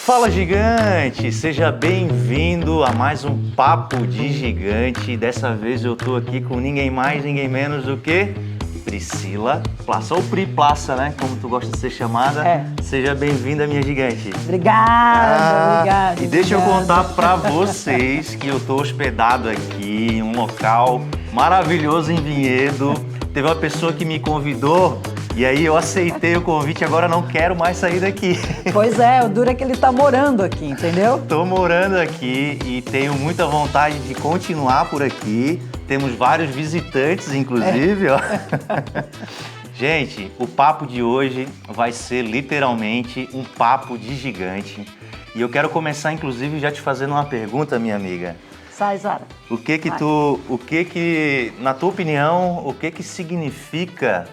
Fala, gigante! Seja bem-vindo a mais um Papo de Gigante. Dessa vez eu tô aqui com ninguém mais, ninguém menos do que Priscila Plaça, ou Pri Plaça, né? Como tu gosta de ser chamada. Seja bem-vinda, minha gigante. Obrigada. E deixa eu contar pra vocês que eu tô hospedado aqui em um local maravilhoso em Vinhedo. Teve uma pessoa que me convidou e aí eu aceitei o convite, agora não quero mais sair daqui. Pois é, o duro é que ele tá morando aqui, entendeu? Tô morando aqui e tenho muita vontade de continuar por aqui. Temos vários visitantes, inclusive, ó. Gente, o papo de hoje vai ser literalmente um papo de gigante. E eu quero começar, inclusive, já te fazendo uma pergunta, minha amiga. Sai, Zara. Na tua opinião, o que significa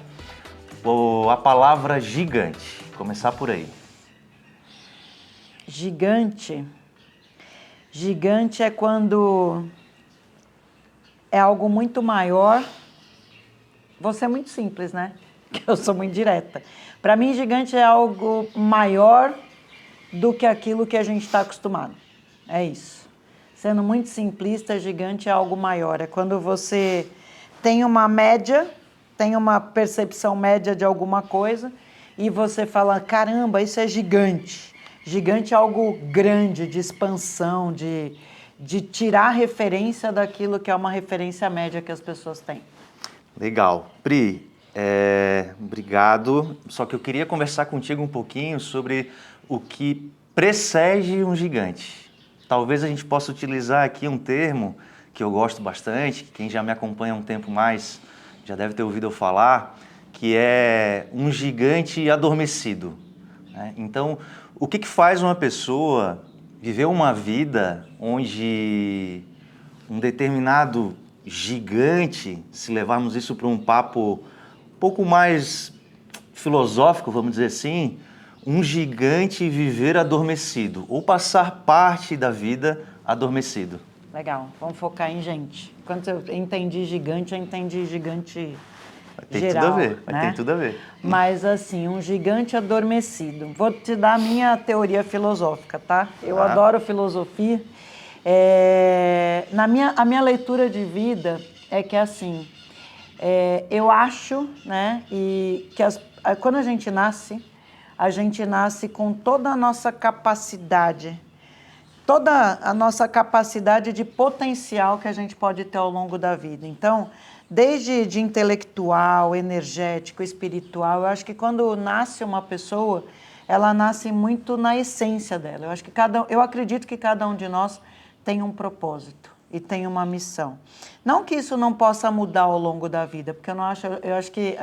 a palavra gigante? Começar por aí. Gigante. Gigante é quando é algo muito maior. Você é muito simples, né? Eu sou muito direta. Para mim, gigante é algo maior do que aquilo que a gente está acostumado. É isso. Sendo muito simplista, gigante é algo maior. É quando você tem uma média, tem uma percepção média de alguma coisa e você fala, caramba, isso é gigante. Gigante é algo grande, de expansão, de tirar referência daquilo que é uma referência média que as pessoas têm. Legal. Pri, obrigado. Só que eu queria conversar contigo um pouquinho sobre o que precede um gigante. Talvez a gente possa utilizar aqui um termo que eu gosto bastante, que quem já me acompanha há um tempo mais já deve ter ouvido eu falar, que é um gigante adormecido, né? Então, o que faz uma pessoa viver uma vida onde um determinado gigante, se levarmos isso para um papo um pouco mais filosófico, vamos dizer assim, um gigante viver adormecido ou passar parte da vida adormecido? Legal, vamos focar em gente. Quando eu entendi gigante, eu entendi gigante geral. Tudo a ver, né? Tem tudo a ver. Mas assim, um gigante adormecido. Vou te dar a minha teoria filosófica, tá? Eu adoro filosofia. A minha leitura de vida é que assim, eu acho, né, e que quando a gente nasce com toda a nossa capacidade, de potencial que a gente pode ter ao longo da vida. Então, desde de intelectual, energético, espiritual, eu acho que quando nasce uma pessoa, ela nasce muito na essência dela. Eu acredito que cada um de nós tem um propósito e tem uma missão. Não que isso não possa mudar ao longo da vida, porque eu acho que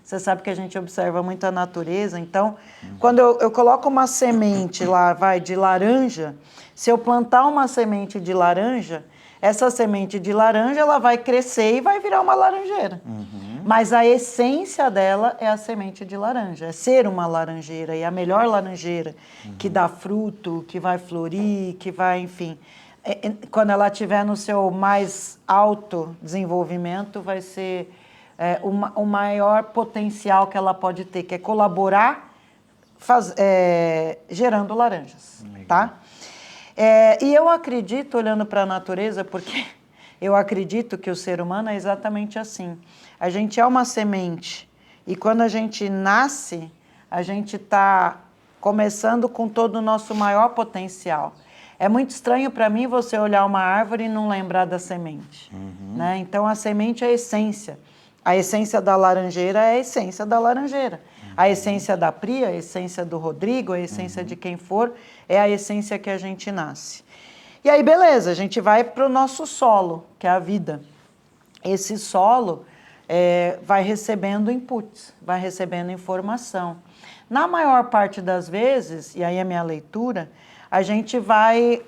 você sabe que a gente observa muito a natureza, então, quando eu coloco uma semente lá, de laranja, se eu plantar uma semente de laranja, essa semente de laranja, ela vai crescer e vai virar uma laranjeira. Mas a essência dela é a semente de laranja, é ser uma laranjeira, e a melhor laranjeira que dá fruto, que vai florir, que vai, enfim... Quando ela estiver no seu mais alto desenvolvimento, vai ser o maior potencial que ela pode ter, que é colaborar gerando laranjas, tá? E eu acredito, olhando para a natureza, porque eu acredito que o ser humano é exatamente assim. A gente é uma semente e quando a gente nasce, a gente está começando com todo o nosso maior potencial. É muito estranho para mim você olhar uma árvore e não lembrar da semente, né? Então, a semente é a essência. A essência da laranjeira é a essência da laranjeira. A essência da Pri, a essência do Rodrigo, a essência de quem for, é a essência que a gente nasce. E aí, beleza, a gente vai para o nosso solo, que é a vida. Esse solo vai recebendo inputs, vai recebendo informação. Na maior parte das vezes, e aí é a minha leitura, a gente vai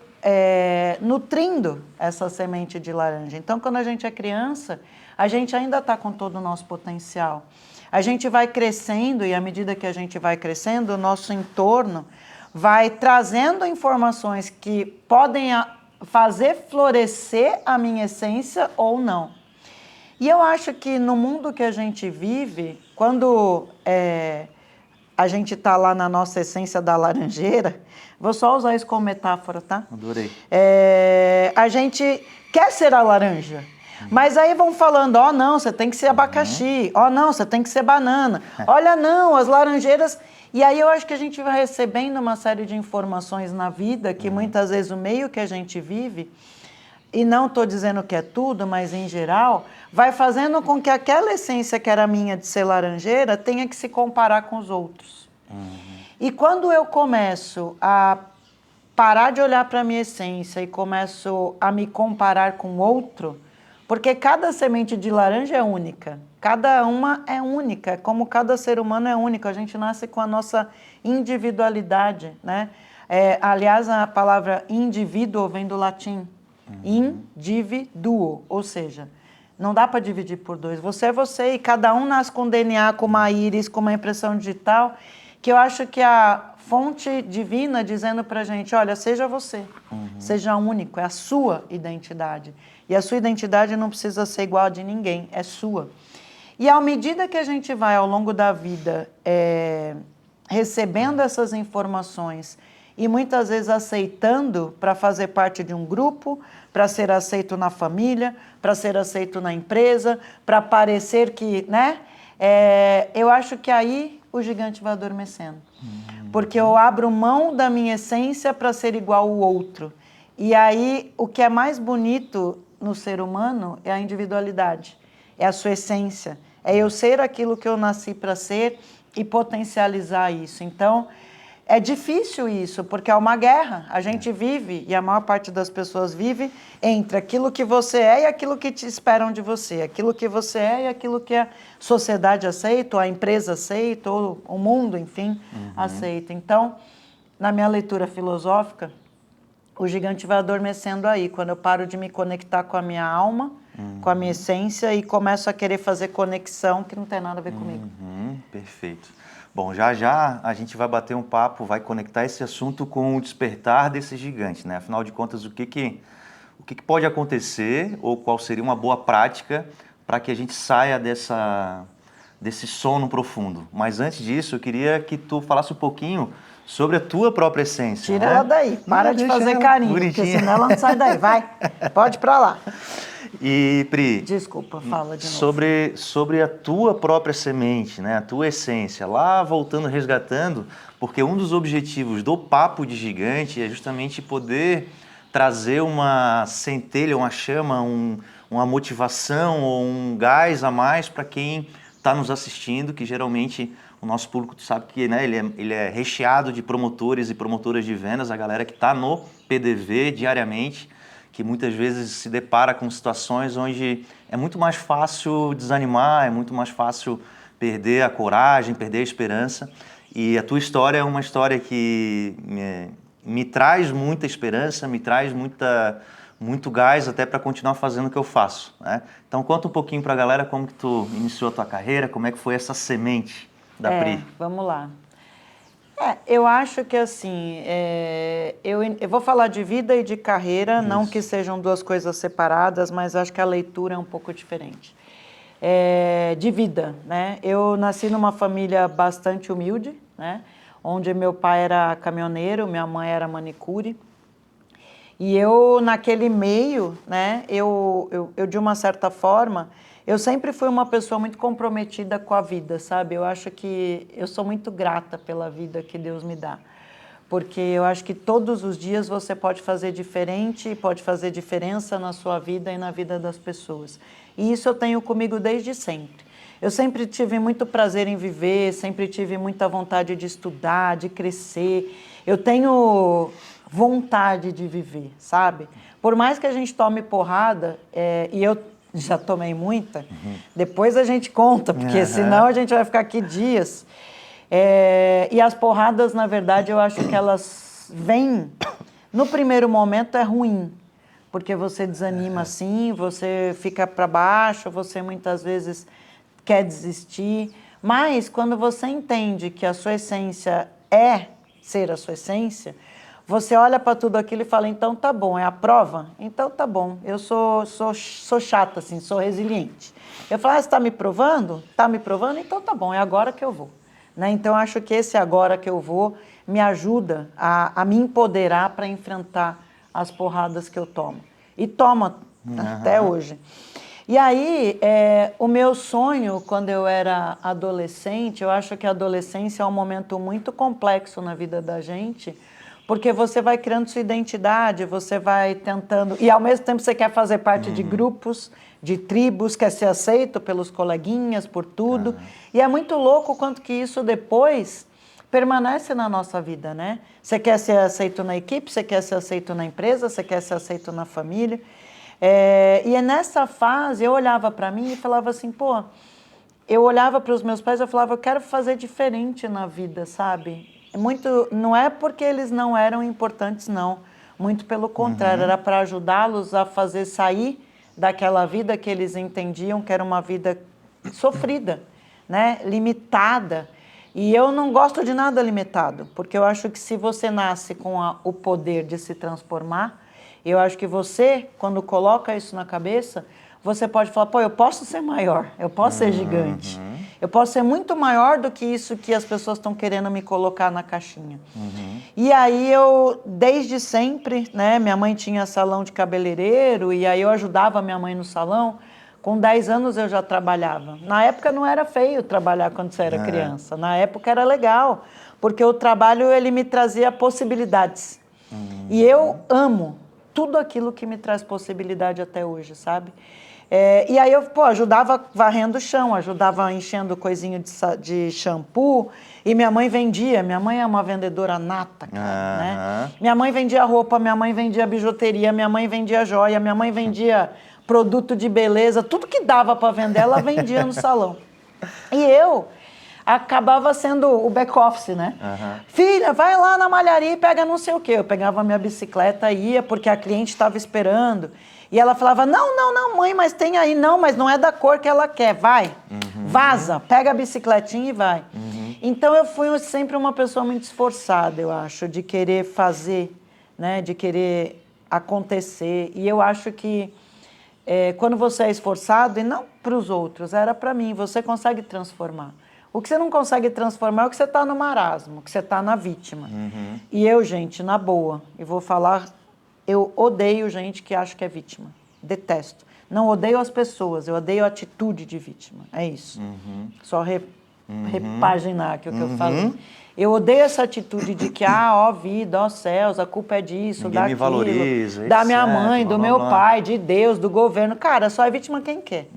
nutrindo essa semente de laranja. Então, quando a gente é criança, a gente ainda está com todo o nosso potencial. A gente vai crescendo e, à medida que a gente vai crescendo, o nosso entorno vai trazendo informações que podem fazer florescer a minha essência ou não. E eu acho que no mundo que a gente vive, quando a gente está lá na nossa essência da laranjeira, vou só usar isso como metáfora, tá? Adorei. A gente quer ser a laranja, mas aí vão falando, ó, não, você tem que ser abacaxi, ó, não, você tem que ser banana, olha, não, as laranjeiras... E aí eu acho que a gente vai recebendo uma série de informações na vida que muitas vezes o meio que a gente vive, e não estou dizendo que é tudo, mas em geral, vai fazendo com que aquela essência que era minha de ser laranjeira tenha que se comparar com os outros. E quando eu começo a parar de olhar para a minha essência e começo a me comparar com o outro, porque cada semente de laranja é única, cada uma é única, como cada ser humano é único, a gente nasce com a nossa individualidade, né? Aliás, a palavra indivíduo vem do latim, individuo, ou seja, não dá para dividir por dois, você é você e cada um nasce com DNA, com uma íris, com uma impressão digital, que eu acho que a fonte divina dizendo para a gente, olha, seja você, seja único, é a sua identidade. E a sua identidade não precisa ser igual a de ninguém, é sua. E à medida que a gente vai ao longo da vida recebendo essas informações e muitas vezes aceitando para fazer parte de um grupo, para ser aceito na família, para ser aceito na empresa, para parecer que, né? Eu acho que aí o gigante vai adormecendo. Porque eu abro mão da minha essência para ser igual ao outro. E aí, o que é mais bonito no ser humano é a individualidade, é a sua essência, é eu ser aquilo que eu nasci para ser e potencializar isso. Então, é difícil isso, porque é uma guerra. A gente vive, e a maior parte das pessoas vive, entre aquilo que você é e aquilo que te esperam de você. Aquilo que você é e aquilo que a sociedade aceita, ou a empresa aceita, ou o mundo, enfim, aceita. Então, na minha leitura filosófica, o gigante vai adormecendo aí, quando eu paro de me conectar com a minha alma, com a minha essência e começo a querer fazer conexão que não tem nada a ver comigo. Perfeito. Bom, já já a gente vai bater um papo, vai conectar esse assunto com o despertar desse gigante, né? Afinal de contas, o que pode acontecer ou qual seria uma boa prática para que a gente saia desse sono profundo. Mas antes disso, eu queria que tu falasse um pouquinho sobre a tua própria essência. Tira ela daí, para de fazer carinho, porque senão ela não sai daí. Vai, pode ir para lá. E, Pri... Desculpa, fala de novo. Sobre a tua própria semente, né? A tua essência, lá voltando, resgatando, porque um dos objetivos do Papo de Gigante é justamente poder trazer uma centelha, uma chama, uma motivação ou um gás a mais para quem está nos assistindo, que geralmente o nosso público, tu sabe que, né, ele é recheado de promotores e promotoras de vendas, a galera que está no PDV diariamente, que muitas vezes se depara com situações onde é muito mais fácil desanimar, é muito mais fácil perder a coragem, perder a esperança. E a tua história é uma história que me traz muita esperança, me traz muito gás até para continuar fazendo o que eu faço, né? Então conta um pouquinho para a galera como que tu iniciou a tua carreira, como é que foi essa semente da Pri. Vamos lá. Eu acho que assim, eu vou falar de vida e de carreira, isso. Não que sejam duas coisas separadas, mas acho que a leitura é um pouco diferente. De vida, né? Eu nasci numa família bastante humilde, né? Onde meu pai era caminhoneiro, minha mãe era manicure. E eu, naquele meio, né, eu de uma certa forma, eu sempre fui uma pessoa muito comprometida com a vida, sabe? Eu acho que eu sou muito grata pela vida que Deus me dá. Porque eu acho que todos os dias você pode fazer diferente, pode fazer diferença na sua vida e na vida das pessoas. E isso eu tenho comigo desde sempre. Eu sempre tive muito prazer em viver, sempre tive muita vontade de estudar, de crescer. Eu tenho vontade de viver, sabe? Por mais que a gente tome porrada, e eu já tomei muita, depois a gente conta, porque senão a gente vai ficar aqui dias. E as porradas, na verdade, eu acho que elas vêm... No primeiro momento é ruim, porque você desanima assim, você fica para baixo, você muitas vezes quer desistir. Mas quando você entende que a sua essência é ser a sua essência, você olha para tudo aquilo e fala, então tá bom, é a prova? Então tá bom, eu sou chata, assim, sou resiliente. Eu falo, você está me provando? Está me provando? Então tá bom, é agora que eu vou. né? Então, acho que esse agora que eu vou me ajuda a me empoderar para enfrentar as porradas que eu tomo. E toma até hoje. E aí, o meu sonho, quando eu era adolescente, eu acho que a adolescência é um momento muito complexo na vida da gente, porque você vai criando sua identidade, você vai tentando... E, ao mesmo tempo, você quer fazer parte de grupos, de tribos, quer ser aceito pelos coleguinhas, por tudo. E é muito louco o quanto que isso depois permanece na nossa vida, né? Você quer ser aceito na equipe, você quer ser aceito na empresa, você quer ser aceito na família. E é nessa fase, eu olhava para mim e falava assim, pô, eu olhava para os meus pais e eu falava, eu quero fazer diferente na vida, sabe? Não é porque eles não eram importantes, não. Muito pelo contrário, era para ajudá-los a fazer sair daquela vida que eles entendiam que era uma vida sofrida, né? Limitada. E eu não gosto de nada limitado, porque eu acho que se você nasce com o poder de se transformar, eu acho que você, quando coloca isso na cabeça, você pode falar, pô, eu posso ser maior, eu posso ser gigante, eu posso ser muito maior do que isso que as pessoas estão querendo me colocar na caixinha. E aí eu, desde sempre, né, minha mãe tinha salão de cabeleireiro, e aí eu ajudava minha mãe no salão. Com 10 anos eu já trabalhava. Na época não era feio trabalhar quando você era criança, na época era legal, porque o trabalho ele me trazia possibilidades. E eu amo tudo aquilo que me traz possibilidade até hoje, sabe? E aí eu, pô, ajudava varrendo o chão, ajudava enchendo coisinho de shampoo, e minha mãe vendia. Minha mãe é uma vendedora nata, cara, né? Minha mãe vendia roupa, minha mãe vendia bijuteria, minha mãe vendia joia, minha mãe vendia produto de beleza, tudo que dava para vender, ela vendia no salão. E eu acabava sendo o back-office, né? Filha, vai lá na malharia e pega não sei o quê. Eu pegava a minha bicicleta e ia, porque a cliente estava esperando. E ela falava, não, mãe, mas tem aí. Não, mas não é da cor que ela quer. Vai, vaza, pega a bicicletinha e vai. Então, eu fui sempre uma pessoa muito esforçada, eu acho, de querer fazer, né? De querer acontecer. E eu acho que quando você é esforçado, e não para os outros, era para mim, você consegue transformar. O que você não consegue transformar é o que você está no marasmo, que você está na vítima. E eu, gente, na boa, e vou falar, eu odeio gente que acha que é vítima. Detesto. Não odeio as pessoas, eu odeio a atitude de vítima. É isso. Só repaginar aqui o que eu falei. Eu odeio essa atitude de que, ó vida, ó céus, a culpa é disso, Ninguém me daquilo, valoriza, da etc, minha mãe, do blá, meu blá. pai, de Deus, do governo. Cara, só é vítima quem quer.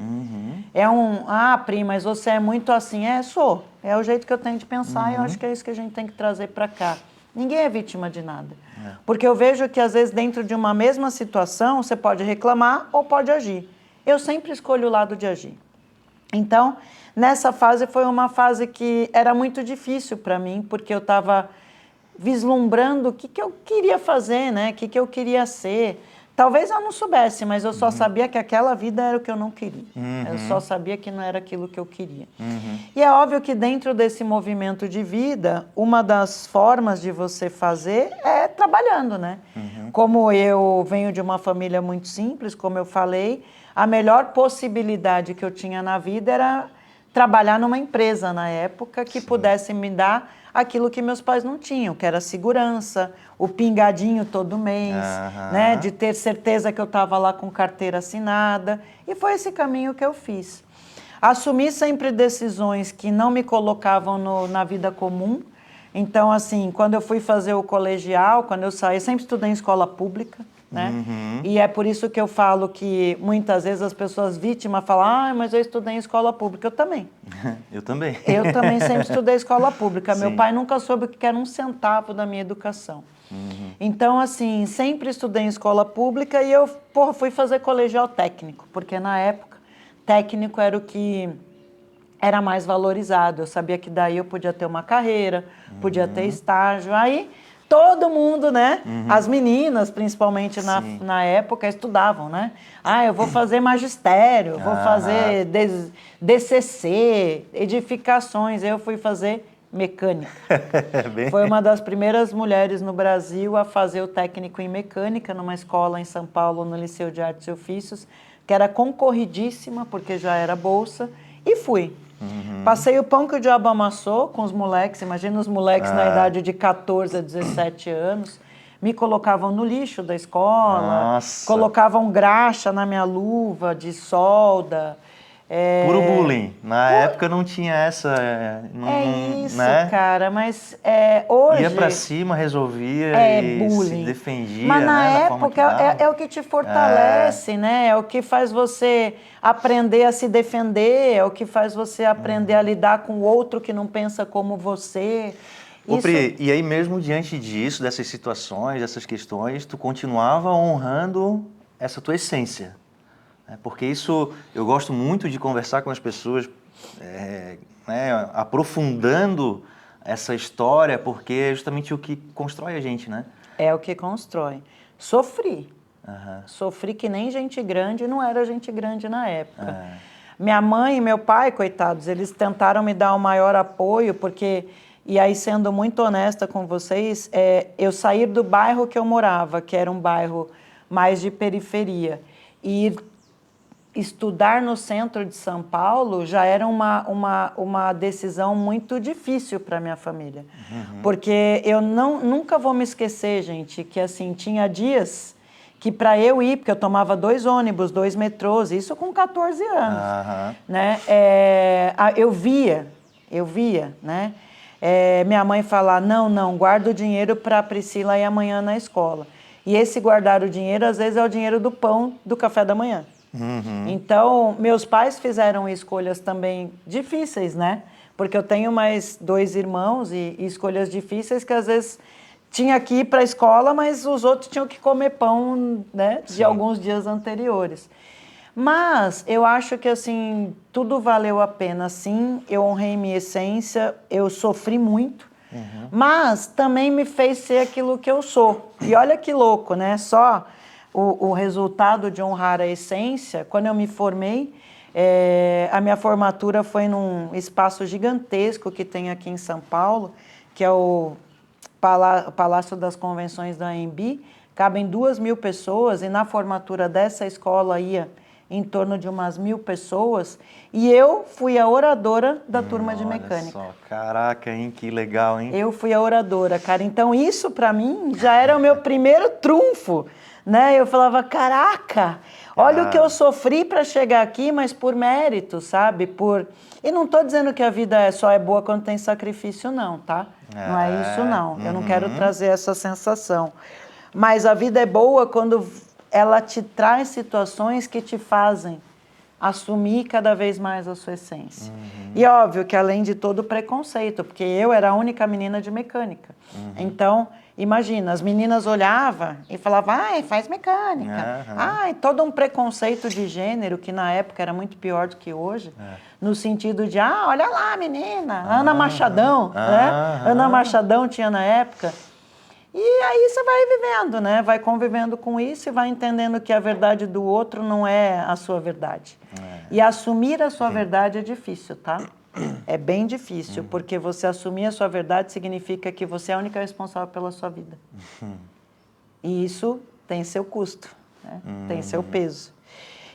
Pri, mas você é muito assim. Sou. É o jeito que eu tenho de pensar e eu acho que é isso que a gente tem que trazer para cá. Ninguém é vítima de nada. Porque eu vejo que, às vezes, dentro de uma mesma situação, você pode reclamar ou pode agir. Eu sempre escolho o lado de agir. Então, nessa fase, foi uma fase que era muito difícil para mim, porque eu estava vislumbrando o que eu queria fazer, né? O que eu queria ser. Talvez eu não soubesse, mas eu só sabia que aquela vida era o que eu não queria. Eu só sabia que não era aquilo que eu queria. E é óbvio que dentro desse movimento de vida, uma das formas de você fazer é trabalhando, né? Como eu venho de uma família muito simples, como eu falei, a melhor possibilidade que eu tinha na vida era trabalhar numa empresa na época que pudesse me dar aquilo que meus pais não tinham, que era segurança, o pingadinho todo mês, né? De ter certeza que eu estava lá com carteira assinada. E foi esse caminho que eu fiz. Assumi sempre decisões que não me colocavam na vida comum. Então, assim, quando eu fui fazer o colegial, quando eu saí, eu sempre estudei em escola pública, né? E é por isso que eu falo que muitas vezes as pessoas vítimas falam, mas eu estudei em escola pública. Eu também. Eu também. Eu também sempre estudei escola pública. Meu pai nunca soube o que era um centavo da minha educação. Então, assim, sempre estudei em escola pública e eu fui fazer colegial técnico, porque na época, técnico era o que era mais valorizado. Eu sabia que daí eu podia ter uma carreira, podia ter estágio. Aí todo mundo, né? As meninas, principalmente na época, estudavam, né? Eu vou fazer magistério, vou fazer DCC, edificações. Eu fui fazer mecânica. Foi uma das primeiras mulheres no Brasil a fazer o técnico em mecânica numa escola em São Paulo, no Liceu de Artes e Ofícios, que era concorridíssima, porque já era bolsa, e fui. Passei o pão que o diabo amassou com os moleques. Imagina os moleques na idade de 14 a 17 anos. Me colocavam no lixo da escola, Nossa. colocavam graxa na minha luva de solda. Puro bullying. Na época não tinha essa... Isso, né? cara, mas hoje... Ia pra cima, resolvia e bullying. se defendia, Mas na né, da forma que época dava. é o que te fortalece, né? É o que faz você aprender a se defender, é o que faz você aprender a lidar com o outro que não pensa como você. Ô, Pri, e aí mesmo diante disso, dessas situações, dessas questões, tu continuava honrando essa tua essência. Né? Porque isso, eu gosto muito de conversar com as pessoas, né, aprofundando essa história, porque é justamente o que constrói a gente, né? É o que constrói. Sofri. Sofri que nem gente grande, não era gente grande na época. Minha mãe e meu pai, coitados, eles tentaram me dar o maior apoio, porque... E aí, sendo muito honesta com vocês, eu sair do bairro que eu morava, que era um bairro mais de periferia, e ir estudar no centro de São Paulo já era uma decisão muito difícil para minha família. Porque eu nunca vou me esquecer, gente, que assim, tinha dias que para eu ir, porque eu tomava 2 ônibus, 2 metrôs, isso com 14 anos, né? Eu via, né? Minha mãe falar, não, guarda o dinheiro para a Priscila ir amanhã na escola. E esse guardar o dinheiro, às vezes, é o dinheiro do pão do café da manhã. Então, meus pais fizeram escolhas também difíceis, né? Porque eu tenho mais 2 irmãos e escolhas difíceis que, às vezes, tinha que ir para a escola, mas os outros tinham que comer pão, né? De alguns dias anteriores. Mas eu acho que, assim, tudo valeu a pena, sim. Eu honrei minha essência, eu sofri muito, mas também me fez ser aquilo que eu sou. E olha que louco, né? Só o resultado de honrar a essência, quando eu me formei, a minha formatura foi num espaço gigantesco que tem aqui em São Paulo, que é o Palácio das Convenções da AMB. Cabem 2.000 pessoas e na formatura dessa escola ia em torno de umas 1.000 pessoas, e eu fui a oradora da turma de mecânica. Olha só, caraca, hein? Que legal, hein? Eu fui a oradora, cara. Então isso para mim já era o meu primeiro trunfo, né? Eu falava, caraca, olha o que eu sofri para chegar aqui, mas por mérito, sabe? E não estou dizendo que a vida só é boa quando tem sacrifício, não, tá? Não é isso, não. Eu não quero trazer essa sensação. Mas a vida é boa quando ela te traz situações que te fazem assumir cada vez mais a sua essência. E óbvio que além de todo o preconceito, porque eu era a única menina de mecânica. Então, imagina, as meninas olhavam e falavam, ai, faz mecânica. Ai, todo um preconceito de gênero, que na época era muito pior do que hoje, no sentido de, olha lá, menina, Ana Machadão, né? Ana Machadão tinha na época. E aí você vai vivendo, né? Vai convivendo com isso e vai entendendo que a verdade do outro não é a sua verdade. E assumir a sua verdade é difícil, tá? É bem difícil, porque você assumir a sua verdade significa que você é a única responsável pela sua vida. E isso tem seu custo, né? Tem seu peso.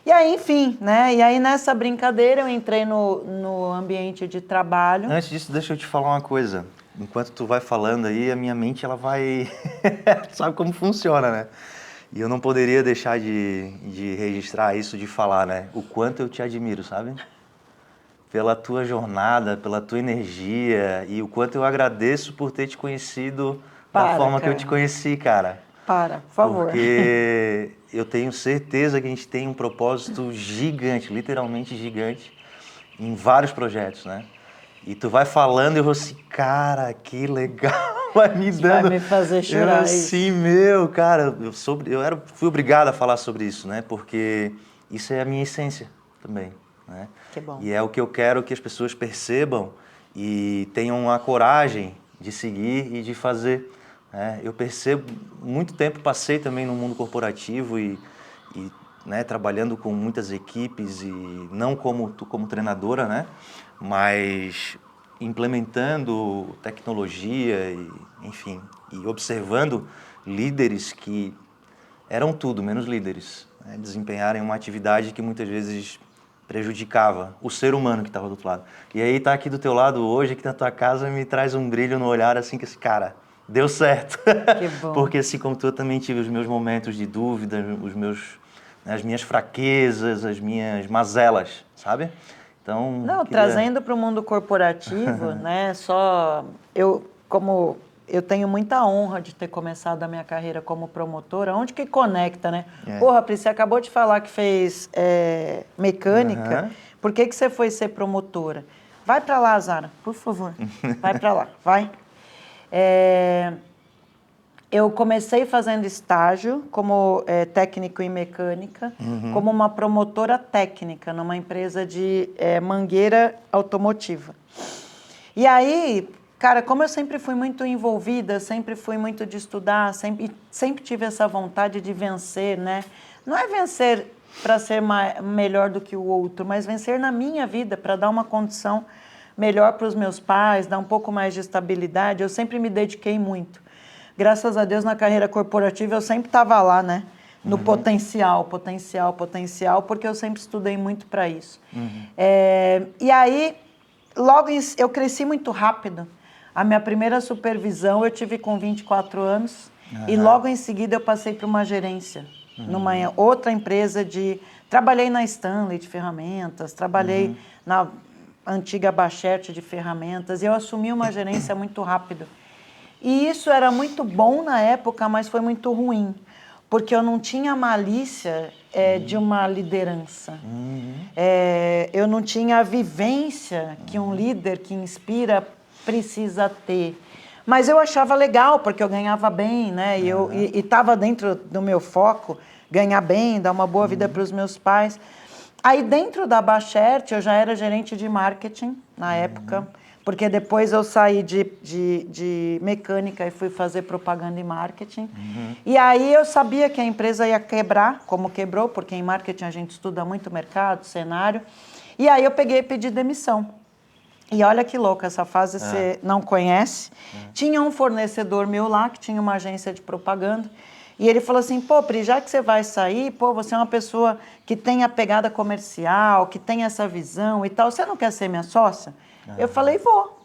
E aí, enfim, né? E aí nessa brincadeira eu entrei no ambiente de trabalho. Antes disso, deixa eu te falar uma coisa. Enquanto tu vai falando aí, a minha mente ela vai... Sabe como funciona, né? E eu não poderia deixar de registrar isso, de falar, né? O quanto eu te admiro, sabe? Pela tua jornada, pela tua energia e o quanto eu agradeço por ter te conhecido da forma que eu te conheci, cara. Por favor. Porque eu tenho certeza que a gente tem um propósito gigante, literalmente gigante, em vários projetos, né? E tu vai falando e eu vou assim, cara, que legal, vai me dando... Vai me fazer chorar. Assim, cara, fui obrigado a falar sobre isso, né? Porque isso é a minha essência também, né? Que bom. E é o que eu quero que as pessoas percebam e tenham a coragem de seguir e de fazer. Né? Eu percebo, muito tempo passei também no mundo corporativo e né, trabalhando com muitas equipes e não como treinadora, né? Mas implementando tecnologia e, enfim, e observando líderes que eram tudo menos líderes, né? Desempenharem uma atividade que muitas vezes prejudicava o ser humano que estava do outro lado. E aí tá aqui do teu lado hoje, aqui na tua casa, me traz um brilho no olhar, assim, que esse cara, deu certo. Que bom. Porque assim como tu, eu também tive os meus momentos de dúvida, as minhas fraquezas, as minhas mazelas, sabe? Então, não, trazendo para o mundo corporativo, né? Como eu tenho muita honra de ter começado a minha carreira como promotora, onde que conecta, né? Porra, Pri, você acabou de falar que fez mecânica, por que você foi ser promotora? Vai para lá, Zara, por favor, vai para lá, vai. Eu comecei fazendo estágio como técnico em mecânica, como uma promotora técnica numa empresa de mangueira automotiva. E aí, cara, como eu sempre fui muito envolvida, sempre fui muito de estudar, sempre tive essa vontade de vencer, né? Não é vencer para ser melhor do que o outro, mas vencer na minha vida, para dar uma condição melhor para os meus pais, dar um pouco mais de estabilidade. Eu sempre me dediquei muito. Graças a Deus, na carreira corporativa, eu sempre estava lá, né? No potencial, porque eu sempre estudei muito para isso. E aí, eu cresci muito rápido. A minha primeira supervisão eu tive com 24 anos e logo em seguida eu passei para uma gerência numa outra empresa Trabalhei na Stanley de ferramentas, trabalhei na antiga Bachete de ferramentas e eu assumi uma gerência muito rápido. E isso era muito bom na época, mas foi muito ruim, porque eu não tinha a malícia de uma liderança. Eu não tinha a vivência que um líder que inspira precisa ter. Mas eu achava legal, porque eu ganhava bem, né? E estava dentro do meu foco, ganhar bem, dar uma boa vida para os meus pais. Aí dentro da Bacherte, eu já era gerente de marketing na época, porque depois eu saí de mecânica e fui fazer propaganda e marketing. E aí eu sabia que a empresa ia quebrar, como quebrou, porque em marketing a gente estuda muito mercado, cenário. E aí eu peguei e pedi demissão. E olha que louco, essa fase você não conhece. Tinha um fornecedor meu lá, que tinha uma agência de propaganda, e ele falou assim, pô, Pri, já que você vai sair, pô, você é uma pessoa que tem a pegada comercial, que tem essa visão e tal, você não quer ser minha sócia? Eu falei, vou.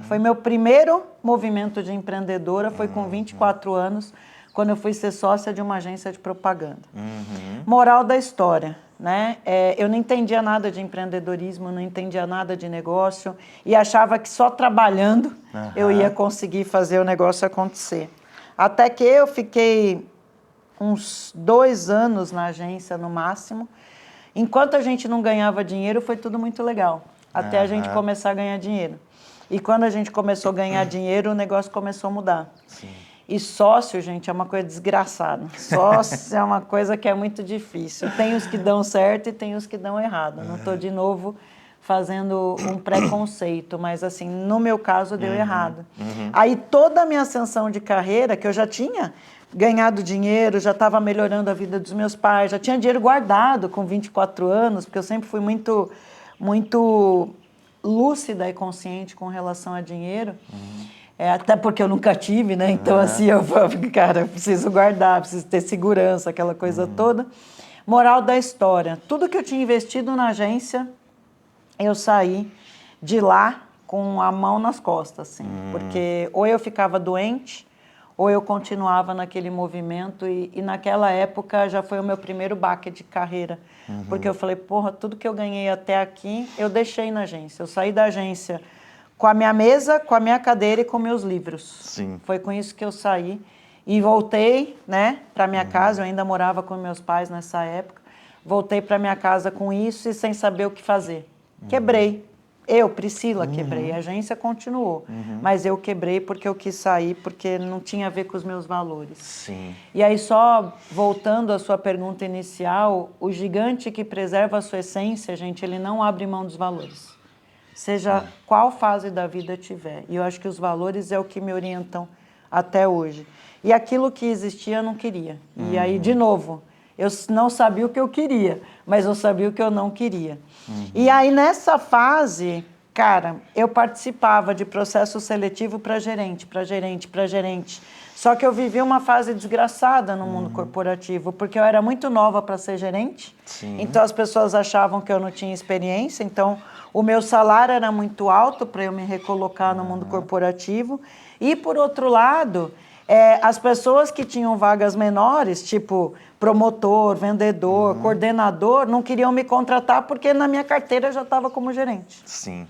Foi meu primeiro movimento de empreendedora, foi com 24 anos, quando eu fui ser sócia de uma agência de propaganda. Moral da história, né? Eu não entendia nada de empreendedorismo, não entendia nada de negócio e achava que só trabalhando eu ia conseguir fazer o negócio acontecer. Até que eu fiquei uns 2 anos na agência no máximo. Enquanto a gente não ganhava dinheiro, foi tudo muito legal. Até a gente começar a ganhar dinheiro. E quando a gente começou a ganhar dinheiro, o negócio começou a mudar. Sim. E sócio, gente, é uma coisa desgraçada. Sócio é uma coisa que é muito difícil. Tem os que dão certo e tem os que dão errado. Não estou, de novo, fazendo um preconceito, mas, assim, no meu caso, deu errado. Aí, toda a minha ascensão de carreira, que eu já tinha ganhado dinheiro, já estava melhorando a vida dos meus pais, já tinha dinheiro guardado com 24 anos, porque eu sempre fui muito lúcida e consciente com relação a dinheiro. Até porque eu nunca tive, né? Então, assim, eu falei, cara, eu preciso guardar, preciso ter segurança, aquela coisa toda. Moral da história, tudo que eu tinha investido na agência, eu saí de lá com a mão nas costas, assim. Porque ou eu ficava doente, ou eu continuava naquele movimento e naquela época já foi o meu primeiro baque de carreira. Porque eu falei, porra, tudo que eu ganhei até aqui, eu deixei na agência. Eu saí da agência com a minha mesa, com a minha cadeira e com meus livros. Sim. Foi com isso que eu saí. E voltei, né, para minha casa, eu ainda morava com meus pais nessa época. Voltei para minha casa com isso e sem saber o que fazer. Quebrei. Eu, Priscila, quebrei. A agência continuou. Mas eu quebrei porque eu quis sair, porque não tinha a ver com os meus valores. Sim. E aí, só voltando à sua pergunta inicial, o gigante que preserva a sua essência, gente, ele não abre mão dos valores. Seja qual fase da vida tiver. E eu acho que os valores é o que me orientam até hoje. E aquilo que existia, eu não queria. E aí, de novo, eu não sabia o que eu queria, mas eu sabia o que eu não queria. E aí, nessa fase, cara, eu participava de processo seletivo para gerente. Só que eu vivi uma fase desgraçada no mundo corporativo, porque eu era muito nova para ser gerente. Sim. Então as pessoas achavam que eu não tinha experiência. Então o meu salário era muito alto para eu me recolocar no mundo corporativo. E por outro lado, as pessoas que tinham vagas menores, tipo promotor, vendedor, coordenador, não queriam me contratar porque na minha carteira eu já estava como gerente. Sim.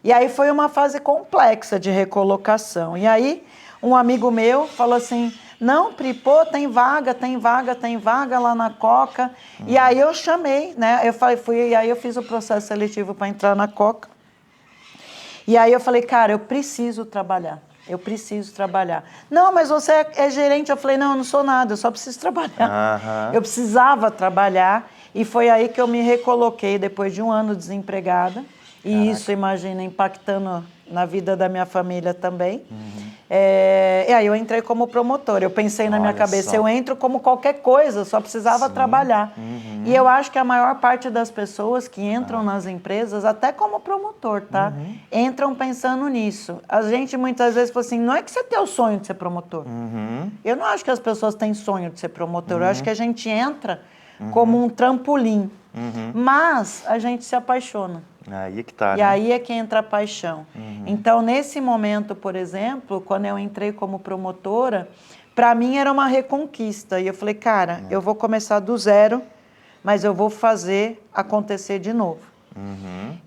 E aí foi uma fase complexa de recolocação. E aí um amigo meu falou assim, não, Pri, pô, tem vaga lá na Coca. E aí eu chamei, né? Eu falei, e aí eu fiz o processo seletivo para entrar na Coca. E aí eu falei, cara, eu preciso trabalhar. Não, mas você é gerente. Eu falei, não, eu não sou nada, eu só preciso trabalhar. Eu precisava trabalhar. E foi aí que eu me recoloquei depois de um ano desempregada. E isso, imagina, impactando na vida da minha família também. E aí eu entrei como promotora. Eu pensei na minha cabeça, eu entro como qualquer coisa, só precisava trabalhar. E eu acho que a maior parte das pessoas que entram nas empresas, até como promotor, tá? Entram pensando nisso. A gente muitas vezes fala assim, não é que você tem o sonho de ser promotor. Eu não acho que as pessoas têm sonho de ser promotor. Eu acho que a gente entra como um trampolim. Mas a gente se apaixona. Aí é que tá, E aí é que entra a paixão. Então, nesse momento, por exemplo, quando eu entrei como promotora, para mim era uma reconquista. E eu falei, cara, eu vou começar do zero, mas eu vou fazer acontecer de novo.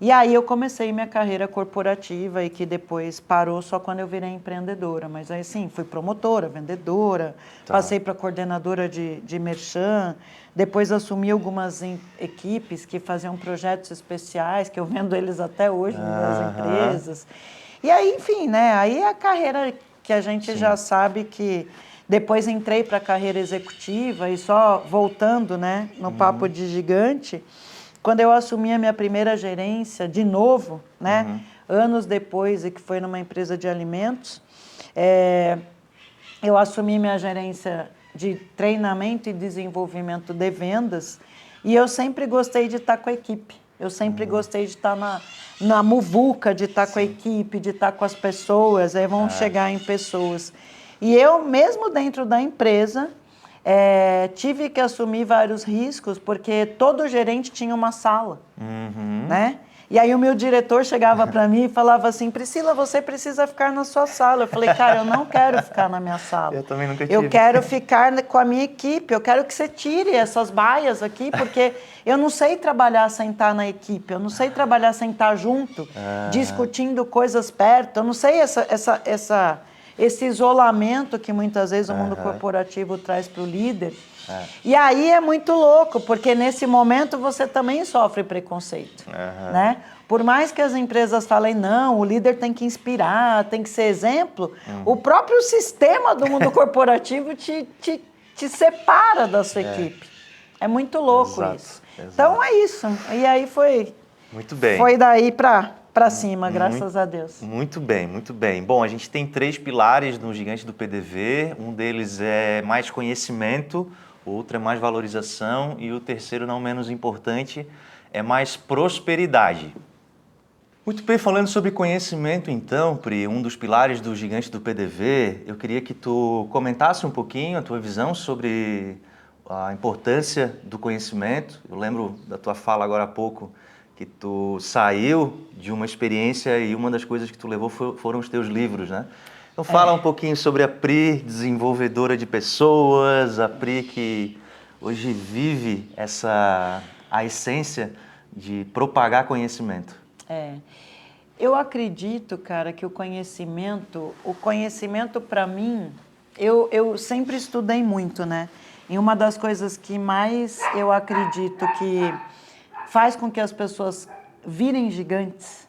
E aí eu comecei minha carreira corporativa e que depois parou só quando eu virei empreendedora. Mas aí sim, fui promotora, vendedora, passei para coordenadora de merchan, depois assumi algumas equipes que faziam projetos especiais, que eu vendo eles até hoje nas empresas. E aí, enfim, né? Aí é a carreira que a gente já sabe que... Depois entrei para a carreira executiva e só voltando, né, no papo de gigante... Quando eu assumi a minha primeira gerência, de novo, né, anos depois, e que foi numa empresa de alimentos, eu assumi minha gerência de treinamento e desenvolvimento de vendas, e eu sempre gostei de estar com a equipe. Eu sempre gostei de estar na muvuca, de estar com a equipe, de estar com as pessoas, aí vão chegar em pessoas. E eu, mesmo dentro da empresa... tive que assumir vários riscos, porque todo gerente tinha uma sala, né? E aí o meu diretor chegava para mim e falava assim, Priscila, você precisa ficar na sua sala. Eu falei, cara, eu não quero ficar na minha sala. Eu também nunca tive. Eu quero ficar com a minha equipe, eu quero que você tire essas baias aqui, porque eu não sei trabalhar sem estar na equipe, eu não sei trabalhar sem estar junto, discutindo coisas perto, eu não sei esse isolamento que muitas vezes o mundo corporativo traz para o líder. E aí é muito louco, porque nesse momento você também sofre preconceito, né? Por mais que as empresas falem, não, o líder tem que inspirar, tem que ser exemplo, o próprio sistema do mundo corporativo te separa da sua equipe. É muito louco isso. Então é isso. E aí foi... Muito bem. Foi daí para cima, graças a Deus. Muito bem, muito bem. Bom, a gente tem 3 pilares no Gigante do PDV. Um deles é mais conhecimento, o outro é mais valorização e o terceiro, não menos importante, é mais prosperidade. Muito bem, falando sobre conhecimento então, Pri, um dos pilares do Gigante do PDV, eu queria que tu comentasse um pouquinho a tua visão sobre a importância do conhecimento. Eu lembro da tua fala agora há pouco, que tu saiu de uma experiência e uma das coisas que tu levou foram os teus livros, né? Então fala um pouquinho sobre a Pri, desenvolvedora de pessoas, a Pri que hoje vive a essência de propagar conhecimento. Eu acredito, cara, que o conhecimento para mim, eu sempre estudei muito, né? E uma das coisas que mais eu acredito que faz com que as pessoas virem gigantes,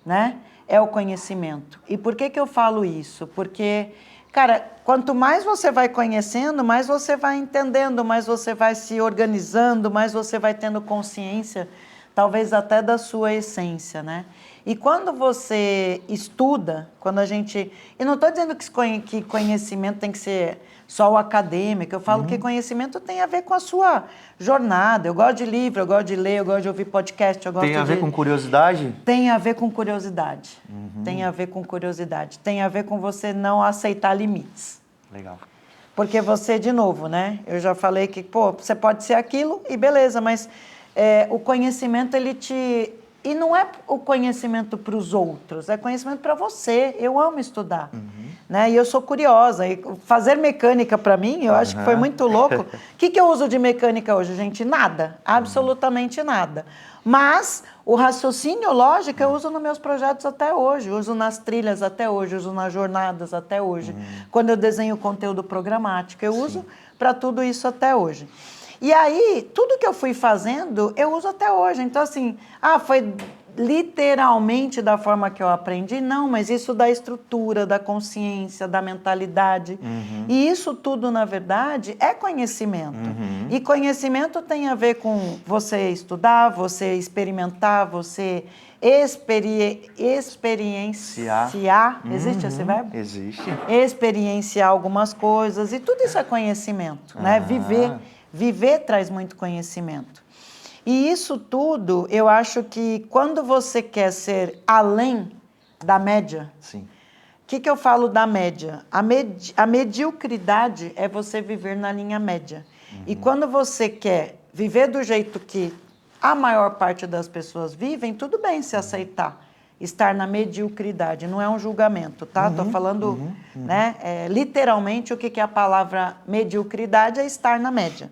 né? É o conhecimento. E por que eu falo isso? Porque, cara, quanto mais você vai conhecendo, mais você vai entendendo, mais você vai se organizando, mais você vai tendo consciência, talvez até da sua essência, né? E quando você estuda, quando a gente... Eu não estou dizendo que conhecimento tem que ser só o acadêmico, eu falo que conhecimento tem a ver com a sua jornada. Eu gosto de livro, eu gosto de ler, eu gosto de ouvir podcast, eu gosto de... Tem a ver com curiosidade? Tem a ver com curiosidade. Tem a ver com curiosidade. Tem a ver com você não aceitar limites. Legal. Porque você, de novo, né? Eu já falei que, pô, você pode ser aquilo e beleza, mas o conhecimento, ele te... E não é o conhecimento para os outros, é conhecimento para você. Eu amo estudar, né? E eu sou curiosa. E fazer mecânica, para mim, eu acho que foi muito louco. O que eu uso de mecânica hoje, gente? Nada. Absolutamente nada. Mas o raciocínio lógico eu uso nos meus projetos até hoje, uso nas trilhas até hoje, uso nas jornadas até hoje. Quando eu desenho conteúdo programático, eu uso para tudo isso até hoje. E aí, tudo que eu fui fazendo, eu uso até hoje. Então, assim, foi literalmente da forma que eu aprendi? Não, mas isso da estrutura, da consciência, da mentalidade. E isso tudo, na verdade, é conhecimento. E conhecimento tem a ver com você estudar, você experimentar, você experienciar. Existe esse verbo? Existe. Experienciar algumas coisas. E tudo isso é conhecimento, né? Viver traz muito conhecimento. E isso tudo, eu acho que quando você quer ser além da média... Sim. O que eu falo da média? A mediocridade é você viver na linha média. E quando você quer viver do jeito que a maior parte das pessoas vivem, tudo bem se aceitar. Estar na mediocridade, não é um julgamento, tá? Estou falando, né? Literalmente, o que é a palavra mediocridade é estar na média.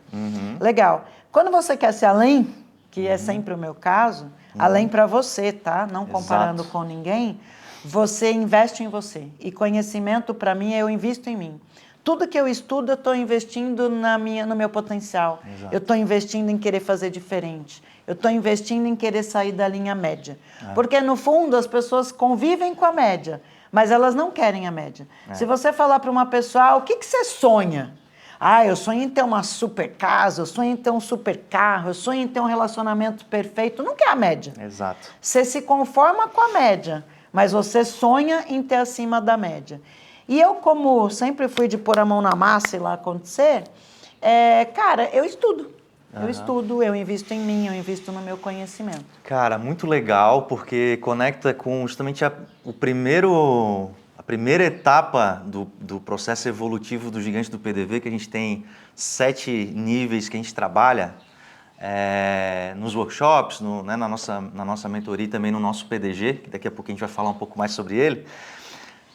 Legal. Quando você quer ser além, que é sempre o meu caso, além para você, tá? Não comparando com ninguém, você investe em você. E conhecimento, para mim, eu invisto em mim. Tudo que eu estudo, eu estou investindo no meu potencial. Eu estou investindo em querer fazer diferente. Eu estou investindo em querer sair da linha média. Porque, no fundo, as pessoas convivem com a média, mas elas não querem a média. Se você falar para uma pessoa, o que você sonha? Eu sonho em ter uma super casa, eu sonho em ter um super carro, eu sonho em ter um relacionamento perfeito. Não quer a média. Exato. Você se conforma com a média, mas você sonha em ter acima da média. E eu, como sempre fui de pôr a mão na massa e lá acontecer, cara, eu estudo. Eu estudo, eu invisto em mim, eu invisto no meu conhecimento. Cara, muito legal, porque conecta com justamente a primeira etapa do processo evolutivo do gigante do PDV, que a gente tem 7 níveis que a gente trabalha nos workshops, né, na nossa mentoria e também no nosso PDG, que daqui a pouco a gente vai falar um pouco mais sobre ele.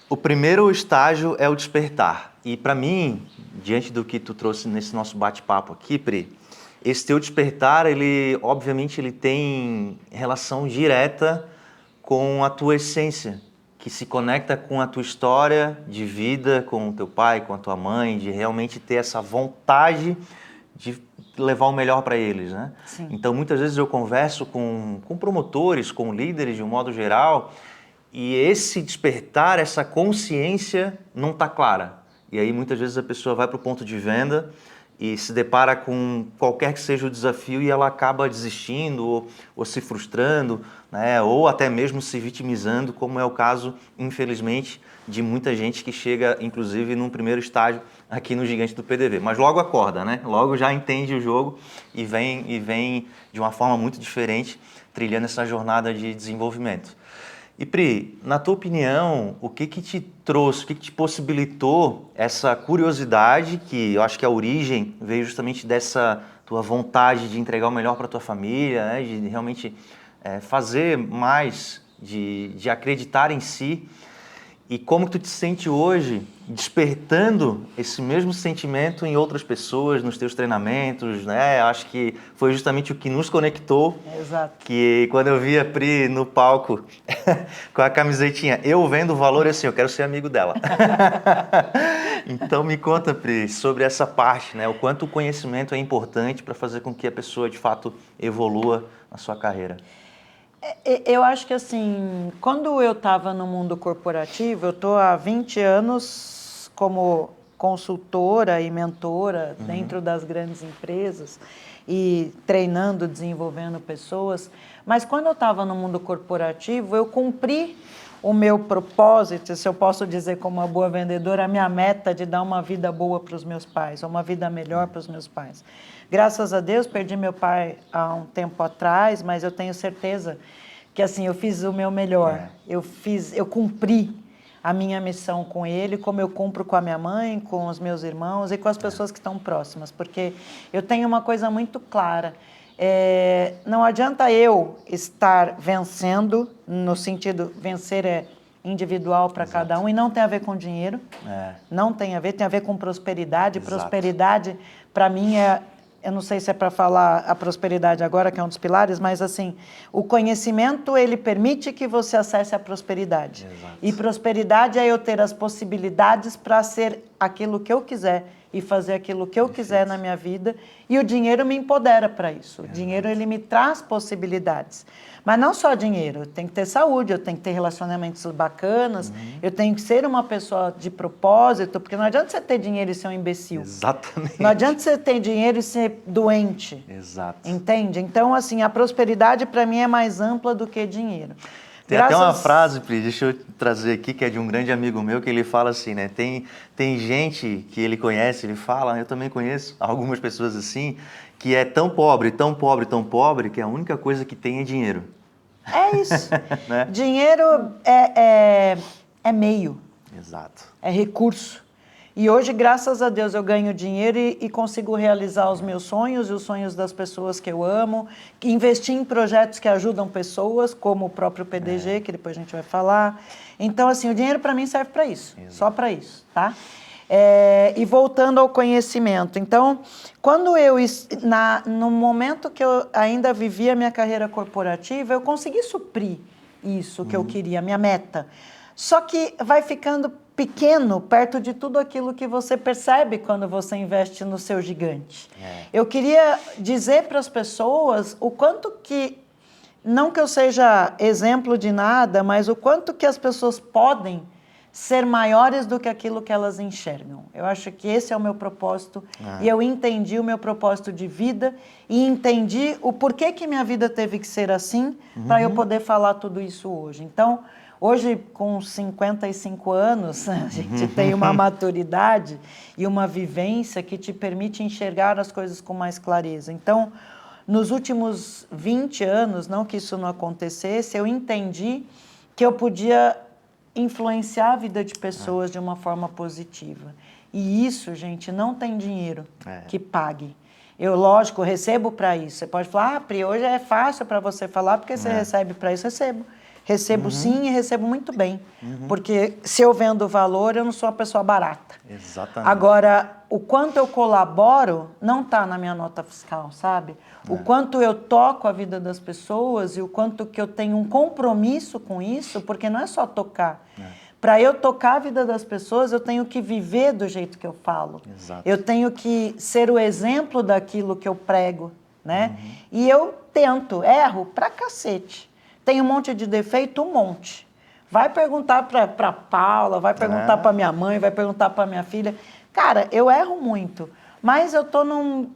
O primeiro estágio é o despertar. E para mim, diante do que tu trouxe nesse nosso bate-papo aqui, Pri, esse teu despertar, obviamente, ele tem relação direta com a tua essência, que se conecta com a tua história de vida, com o teu pai, com a tua mãe, de realmente ter essa vontade de levar o melhor para eles, né? Sim. Então, muitas vezes eu converso com promotores, com líderes de um modo geral, e esse despertar, essa consciência não está clara. E aí, muitas vezes, a pessoa vai para o ponto de venda e se depara com qualquer que seja o desafio e ela acaba desistindo ou se frustrando, né? Ou até mesmo se vitimizando, como é o caso, infelizmente, de muita gente que chega, inclusive, num primeiro estágio aqui no Gigante do PDV. Mas logo acorda, né? Logo já entende o jogo e vem de uma forma muito diferente, trilhando essa jornada de desenvolvimento. E Pri, na tua opinião, o que te trouxe, o que te possibilitou essa curiosidade, que eu acho que a origem veio justamente dessa tua vontade de entregar o melhor para tua família, né? De realmente fazer mais, de acreditar em si. E como que tu te sente hoje despertando esse mesmo sentimento em outras pessoas, nos teus treinamentos, né? Acho que foi justamente o que nos conectou. Exato. Que quando eu vi a Pri no palco com a camisetinha, eu vendo o valor assim, eu quero ser amigo dela. Então me conta, Pri, sobre essa parte, né? O quanto o conhecimento é importante para fazer com que a pessoa de fato evolua na sua carreira. Eu acho que assim, quando eu estava no mundo corporativo, eu estou há 20 anos como consultora e mentora dentro das grandes empresas e treinando, desenvolvendo pessoas. Mas quando eu estava no mundo corporativo, eu cumpri o meu propósito, se eu posso dizer como uma boa vendedora, a minha meta de dar uma vida boa para os meus pais, uma vida melhor para os meus pais. Graças a Deus, perdi meu pai há um tempo atrás, mas eu tenho certeza que assim, eu fiz o meu melhor. Eu cumpri a minha missão com ele, como eu cumpro com a minha mãe, com os meus irmãos e com as pessoas que estão próximas. Porque eu tenho uma coisa muito clara. Não adianta eu estar vencendo, no sentido, vencer é individual para cada um, e não tem a ver com dinheiro, não tem a ver com prosperidade. Exato. Prosperidade, para mim, eu não sei se é para falar a prosperidade agora, que é um dos pilares, mas assim, o conhecimento, ele permite que você acesse a prosperidade. Exato. E prosperidade é eu ter as possibilidades para ser aquilo que eu quiser e fazer aquilo que eu quiser na minha vida, e o dinheiro me empodera para isso. O dinheiro, ele me traz possibilidades. Mas não só dinheiro, eu tenho que ter saúde, eu tenho que ter relacionamentos bacanas, eu tenho que ser uma pessoa de propósito, porque não adianta você ter dinheiro e ser um imbecil. Exatamente. Não adianta você ter dinheiro e ser doente. Exato. Entende? Então, assim, a prosperidade para mim é mais ampla do que dinheiro. Tem até uma frase, Pri, deixa eu trazer aqui, que é de um grande amigo meu, que ele fala assim, né? Tem gente que ele conhece, ele fala, eu também conheço algumas pessoas assim, que é tão pobre, tão pobre, tão pobre, que a única coisa que tem é dinheiro. É isso. Né? Dinheiro é meio. Exato. É recurso. E hoje, graças a Deus, eu ganho dinheiro e consigo realizar os meus sonhos e os sonhos das pessoas que eu amo, investir em projetos que ajudam pessoas, como o próprio PDG, que depois a gente vai falar. Então, assim, o dinheiro para mim serve para isso, só para isso, tá? E voltando ao conhecimento. Então, quando no momento que eu ainda vivia a minha carreira corporativa, eu consegui suprir isso que eu queria, a minha meta. Só que vai ficando pequeno perto de tudo aquilo que você percebe quando você investe no seu gigante. Eu queria dizer para as pessoas o quanto que, não que eu seja exemplo de nada, mas o quanto que as pessoas podem ser maiores do que aquilo que elas enxergam. Eu acho que esse é o meu propósito, e eu entendi o meu propósito de vida e entendi o porquê que minha vida teve que ser assim para eu poder falar tudo isso hoje. Então, hoje, com 55 anos, a gente tem uma maturidade e uma vivência que te permite enxergar as coisas com mais clareza. Então, nos últimos 20 anos, não que isso não acontecesse, eu entendi que eu podia influenciar a vida de pessoas de uma forma positiva. E isso, gente, não tem dinheiro que pague. Eu, lógico, recebo para isso. Você pode falar, Pri, hoje é fácil para você falar porque você recebe para isso. Recebo. Recebo sim e recebo muito bem. Porque se eu vendo valor, eu não sou uma pessoa barata. Exatamente. Agora, o quanto eu colaboro não está na minha nota fiscal, sabe? O quanto eu toco a vida das pessoas e o quanto que eu tenho um compromisso com isso, porque não é só tocar. Para eu tocar a vida das pessoas, eu tenho que viver do jeito que eu falo. Exato. Eu tenho que ser o exemplo daquilo que eu prego, né? E eu tento, erro pra cacete. Tem um monte de defeito, um monte. Vai perguntar para Paula, vai perguntar para minha mãe, vai perguntar para minha filha. Cara, eu erro muito, mas eu tô num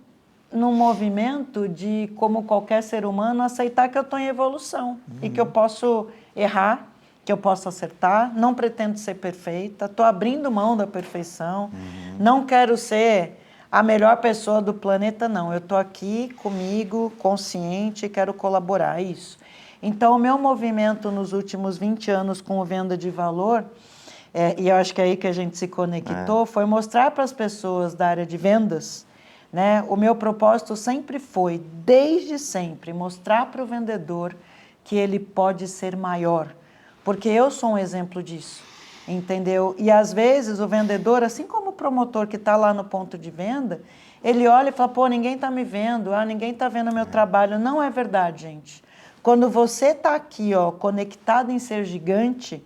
movimento de, como qualquer ser humano, aceitar que eu estou em evolução e que eu posso errar, que eu posso acertar. Não pretendo ser perfeita, estou abrindo mão da perfeição. Não quero ser a melhor pessoa do planeta, não. Eu estou aqui comigo, consciente, e quero colaborar, é isso. Então, o meu movimento nos últimos 20 anos com o Venda de Valor, e eu acho que é aí que a gente se conectou, foi mostrar para as pessoas da área de vendas, né? O meu propósito sempre foi, desde sempre, mostrar para o vendedor que ele pode ser maior, porque eu sou um exemplo disso, entendeu? E às vezes o vendedor, assim como o promotor que está lá no ponto de venda, ele olha e fala, pô, ninguém está me vendo, ninguém está vendo o meu trabalho. Não é verdade, gente. Quando você está aqui, ó, conectado em ser gigante,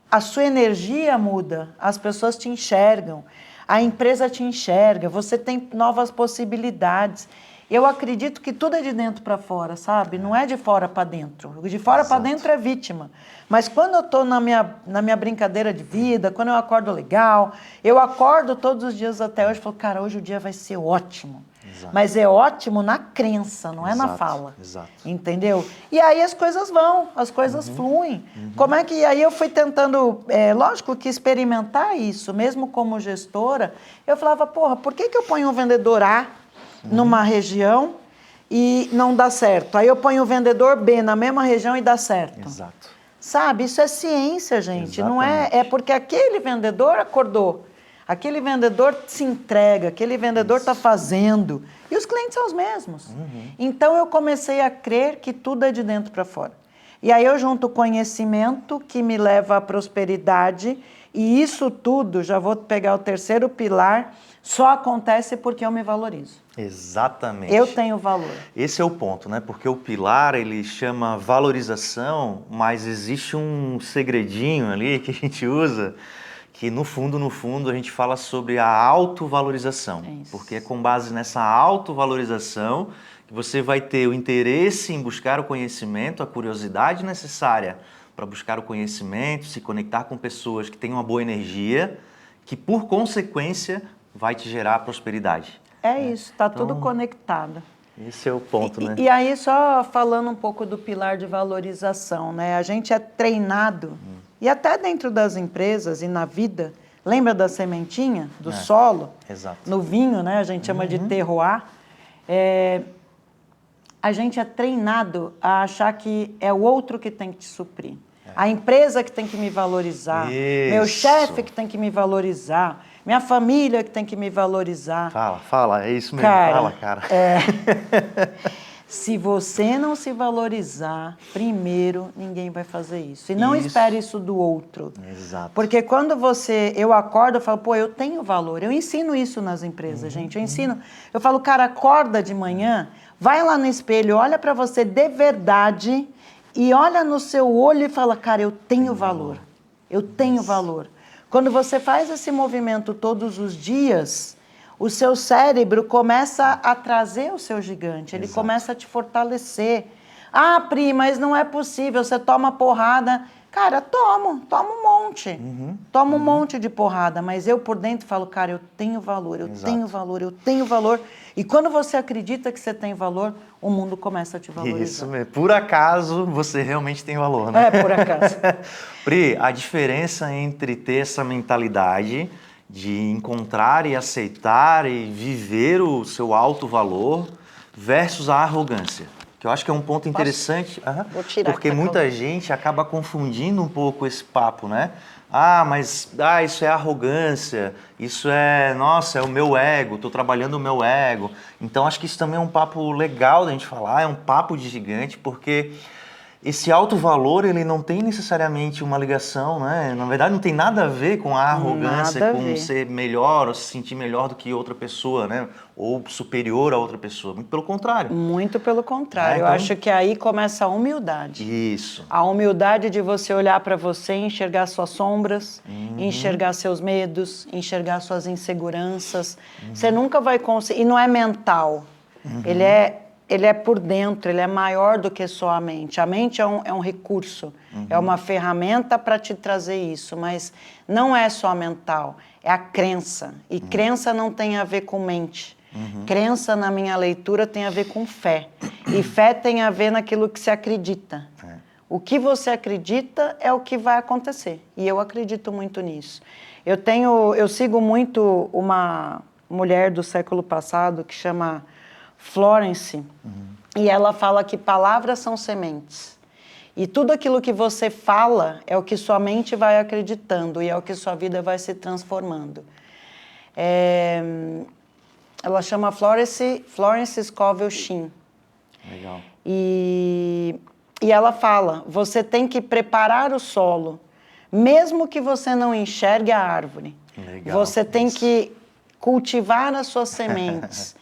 a sua energia muda, as pessoas te enxergam, a empresa te enxerga, você tem novas possibilidades. Eu acredito que tudo é de dentro para fora, sabe? Não é de fora para dentro. De fora para dentro é vítima. Mas quando eu estou na minha brincadeira de vida, quando eu acordo legal, eu acordo todos os dias até hoje e falo, cara, hoje o dia vai ser ótimo. Exato. Mas é ótimo na crença, não é na fala. Exato. Entendeu? E aí as coisas vão, as coisas fluem. Como é que... Aí eu fui tentando, lógico que experimentar isso, mesmo como gestora, eu falava, porra, por que eu ponho um vendedor A numa região e não dá certo? Aí eu ponho o vendedor B na mesma região e dá certo. Exato. Sabe? Isso é ciência, gente. Não é, é porque aquele vendedor acordou. Aquele vendedor se entrega, aquele vendedor está fazendo. E os clientes são os mesmos. Então, eu comecei a crer que tudo é de dentro para fora. E aí eu junto o conhecimento que me leva à prosperidade. E isso tudo, já vou pegar o terceiro pilar, só acontece porque eu me valorizo. Exatamente. Eu tenho valor. Esse é o ponto, né? Porque o pilar, ele chama valorização, mas existe um segredinho ali que a gente usa, que no fundo, a gente fala sobre a autovalorização. Porque é com base nessa autovalorização que você vai ter o interesse em buscar o conhecimento, a curiosidade necessária para buscar o conhecimento, se conectar com pessoas que têm uma boa energia, que por consequência vai te gerar prosperidade. É isso, está tudo conectado. Esse é o ponto, né? E aí, só falando um pouco do pilar de valorização, né? A gente é treinado, e até dentro das empresas e na vida, lembra da sementinha, do solo? Exato. No vinho, né? A gente chama de terroir. A gente é treinado a achar que é o outro que tem que te suprir. A empresa que tem que me valorizar, meu chefe que tem que me valorizar, minha família que tem que me valorizar. Fala, é isso mesmo. Fala, cara. Se você não se valorizar, primeiro, ninguém vai fazer isso. E não espere isso do outro. Exato. Porque quando eu acordo, eu falo, pô, eu tenho valor. Eu ensino isso nas empresas, gente. Eu falo, cara, acorda de manhã, vai lá no espelho, olha pra você de verdade e olha no seu olho e fala, cara, eu tenho valor. Eu tenho valor. Quando você faz esse movimento todos os dias, o seu cérebro começa a trazer o seu gigante, ele começa a te fortalecer. Ah, Pri, mas não é possível, você toma porrada. Cara, tomo um monte. Tomo um monte de porrada, mas eu por dentro falo, cara, eu tenho valor, eu tenho valor, eu tenho valor. E quando você acredita que você tem valor, o mundo começa a te valorizar. Isso mesmo. Por acaso, você realmente tem valor, né? É, por acaso. Pri, a diferença entre ter essa mentalidade de encontrar e aceitar e viver o seu alto valor versus a arrogância. Que eu acho que é um ponto interessante, Vou tirar porque aqui, muita gente acaba confundindo um pouco esse papo, né? Isso é arrogância, isso é, nossa, é o meu ego, estou trabalhando o meu ego. Então acho que isso também é um papo legal da gente falar, é um papo de gigante, porque esse alto valor, ele não tem necessariamente uma ligação, né? Na verdade, não tem nada a ver com a arrogância, com ser melhor ou se sentir melhor do que outra pessoa, né? Ou superior a outra pessoa. Muito pelo contrário. Muito pelo contrário. Então, eu acho que aí começa a humildade. Isso. A humildade de você olhar para você, enxergar suas sombras, enxergar seus medos, enxergar suas inseguranças. Você nunca vai conseguir... E não é mental. Ele é por dentro, ele é maior do que só a mente. A mente é um recurso, é uma ferramenta para te trazer isso, mas não é só mental, é a crença. E crença não tem a ver com mente. Crença, na minha leitura, tem a ver com fé. E fé tem a ver naquilo que se acredita. O que você acredita é o que vai acontecer. E eu acredito muito nisso. Eu sigo muito uma mulher do século passado que chama Florence, e ela fala que palavras são sementes. E tudo aquilo que você fala é o que sua mente vai acreditando e é o que sua vida vai se transformando. Ela chama Florence Scovel Shinn. Legal. E ela fala, você tem que preparar o solo, mesmo que você não enxergue a árvore. Legal. Você tem que cultivar as suas sementes.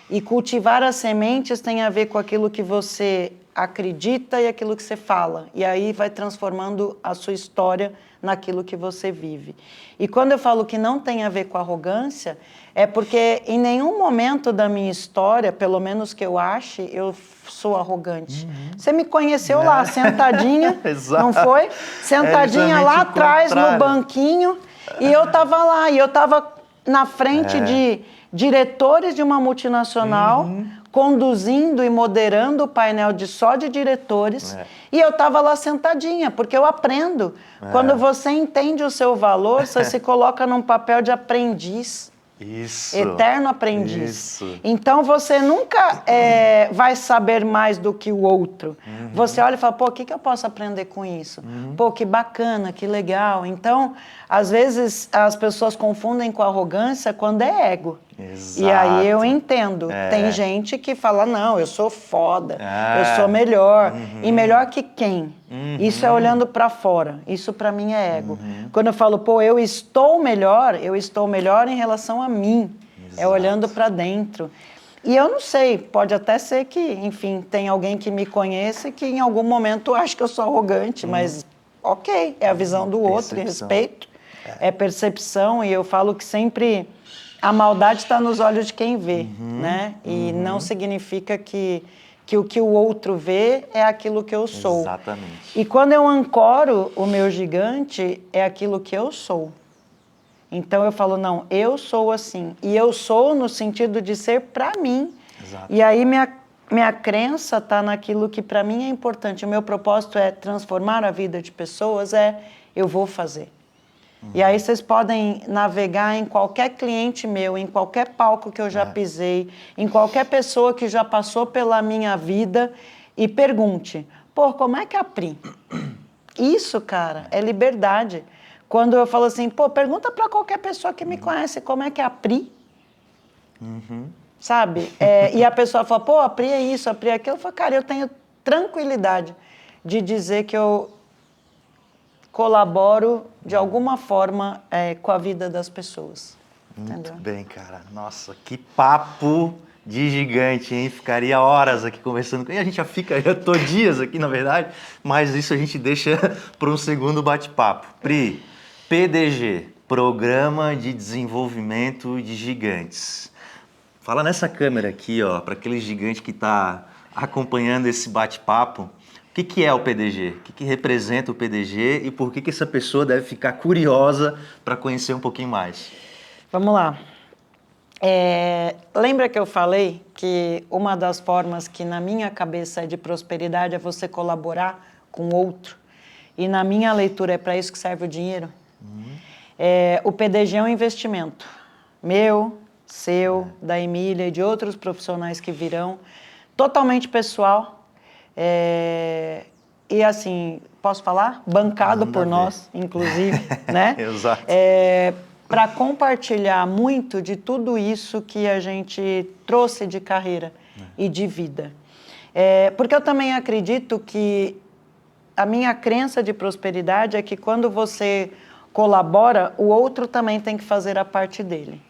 E cultivar as sementes tem a ver com aquilo que você acredita e aquilo que você fala. E aí vai transformando a sua história naquilo que você vive. E quando eu falo que não tem a ver com arrogância, é porque em nenhum momento da minha história, pelo menos que eu ache, eu sou arrogante. Você me conheceu lá, sentadinha, não foi? Sentadinha lá atrás, no banquinho, e eu estava lá, e eu estava na frente de diretores de uma multinacional, conduzindo e moderando o painel só de diretores, e eu estava lá sentadinha, porque eu aprendo. Quando você entende o seu valor, você se coloca num papel de aprendiz. Isso. Eterno aprendiz. Isso. Então, você nunca vai saber mais do que o outro. Você olha e fala, pô, o que eu posso aprender com isso? Pô, que bacana, que legal. Então, às vezes, as pessoas confundem com arrogância quando é ego. Exato. E aí eu entendo. Tem gente que fala, não, eu sou foda, eu sou melhor. E melhor que quem? Isso é olhando para fora. Isso para mim é ego. Quando eu falo, pô, eu estou melhor em relação a mim. Exato. É olhando para dentro. E eu não sei, pode até ser que, enfim, tem alguém que me conheça que em algum momento acha que eu sou arrogante, mas ok, é a visão do outro, e respeito, é percepção, e eu falo que sempre a maldade está nos olhos de quem vê, né? E não significa que o que o outro vê é aquilo que eu sou. Exatamente. E quando eu ancoro o meu gigante, é aquilo que eu sou. Então eu falo, não, eu sou assim. E eu sou no sentido de ser para mim. Exato. E aí minha crença está naquilo que para mim é importante. O meu propósito é transformar a vida de pessoas, eu vou fazer. E aí vocês podem navegar em qualquer cliente meu, em qualquer palco que eu já pisei, em qualquer pessoa que já passou pela minha vida e pergunte, pô, como é que é a Pri? Isso, cara, é liberdade. Quando eu falo assim, pô, pergunta para qualquer pessoa que me conhece como é que é a Pri. Sabe? E a pessoa fala, pô, a Pri é isso, a Pri é aquilo. Eu falo, cara, eu tenho tranquilidade de dizer que eu colaboro de alguma forma com a vida das pessoas. Muito bem, cara. Nossa, que papo de gigante, hein? Ficaria horas aqui conversando com ele. A gente já fica, eu tô dias aqui, na verdade, mas isso a gente deixa para um segundo bate-papo. Pri, PDG, Programa de Desenvolvimento de Gigantes. Fala nessa câmera aqui, ó, para aquele gigante que está acompanhando esse bate-papo. O que é o PDG? O que representa o PDG e por que essa pessoa deve ficar curiosa para conhecer um pouquinho mais? Vamos lá. Lembra que eu falei que uma das formas que na minha cabeça é de prosperidade é você colaborar com o outro? E na minha leitura é para isso que serve o dinheiro? O PDG é um investimento. Meu, seu, da Emília e de outros profissionais que virão. Totalmente pessoal. E assim, posso falar? Bancado por nós, inclusive, né? Exato. Para compartilhar muito de tudo isso que a gente trouxe de carreira e de vida. Porque eu também acredito que a minha crença de prosperidade é que quando você colabora, o outro também tem que fazer a parte dele.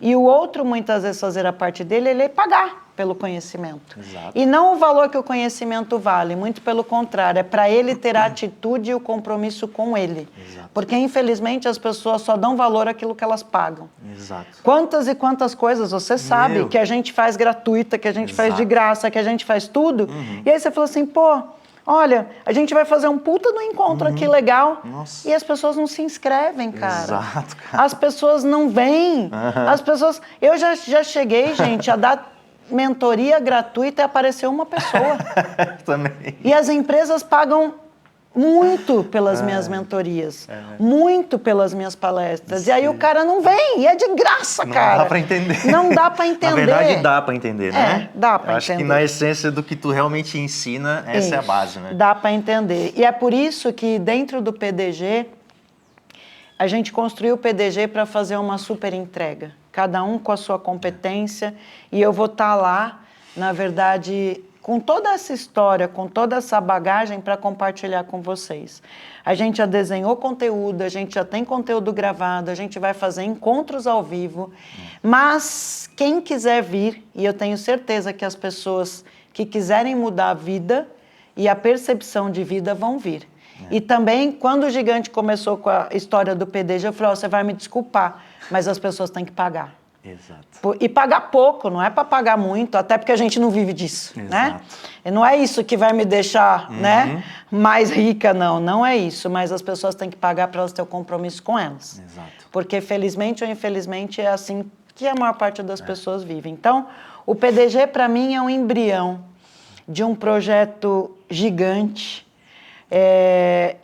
E o outro, muitas vezes, fazer a parte dele, ele é pagar pelo conhecimento. Exato. E não o valor que o conhecimento vale, muito pelo contrário, é para ele ter a atitude e o compromisso com ele. Exato. Porque, infelizmente, as pessoas só dão valor àquilo que elas pagam. Exato. Quantas e quantas coisas você sabe que a gente faz gratuita, que a gente faz de graça, que a gente faz tudo, e aí você fala assim, pô, olha, a gente vai fazer um puta no encontro aqui legal. Nossa. E as pessoas não se inscrevem, cara. Exato, cara. As pessoas não vêm. As pessoas... Eu já cheguei, gente, a dar mentoria gratuita e apareceu uma pessoa. Também. E as empresas pagam muito pelas minhas mentorias, muito pelas minhas palestras. Sim. E aí o cara não vem, e é de graça, cara. Não dá pra entender. Não dá pra entender. Na verdade, dá pra entender, né? Dá pra entender. Acho que na essência do que tu realmente ensina, essa é a base, né? Dá pra entender. E é por isso que dentro do PDG, a gente construiu o PDG para fazer uma super entrega. Cada um com a sua competência. E eu vou estar lá, na verdade, com toda essa história, com toda essa bagagem para compartilhar com vocês. A gente já desenhou conteúdo, a gente já tem conteúdo gravado, a gente vai fazer encontros ao vivo. Mas quem quiser vir, e eu tenho certeza que as pessoas que quiserem mudar a vida e a percepção de vida vão vir. E também, quando o Gigante começou com a história do PDG, eu falei, você vai me desculpar, mas as pessoas têm que pagar. Exato. E pagar pouco, não é para pagar muito, até porque a gente não vive disso, né? E não é isso que vai me deixar né, mais rica, não é isso. Mas as pessoas têm que pagar para elas terem um compromisso com elas. Exato. Porque, felizmente ou infelizmente, é assim que a maior parte das pessoas vive. Então, o PDG, para mim, é um embrião de um projeto gigante,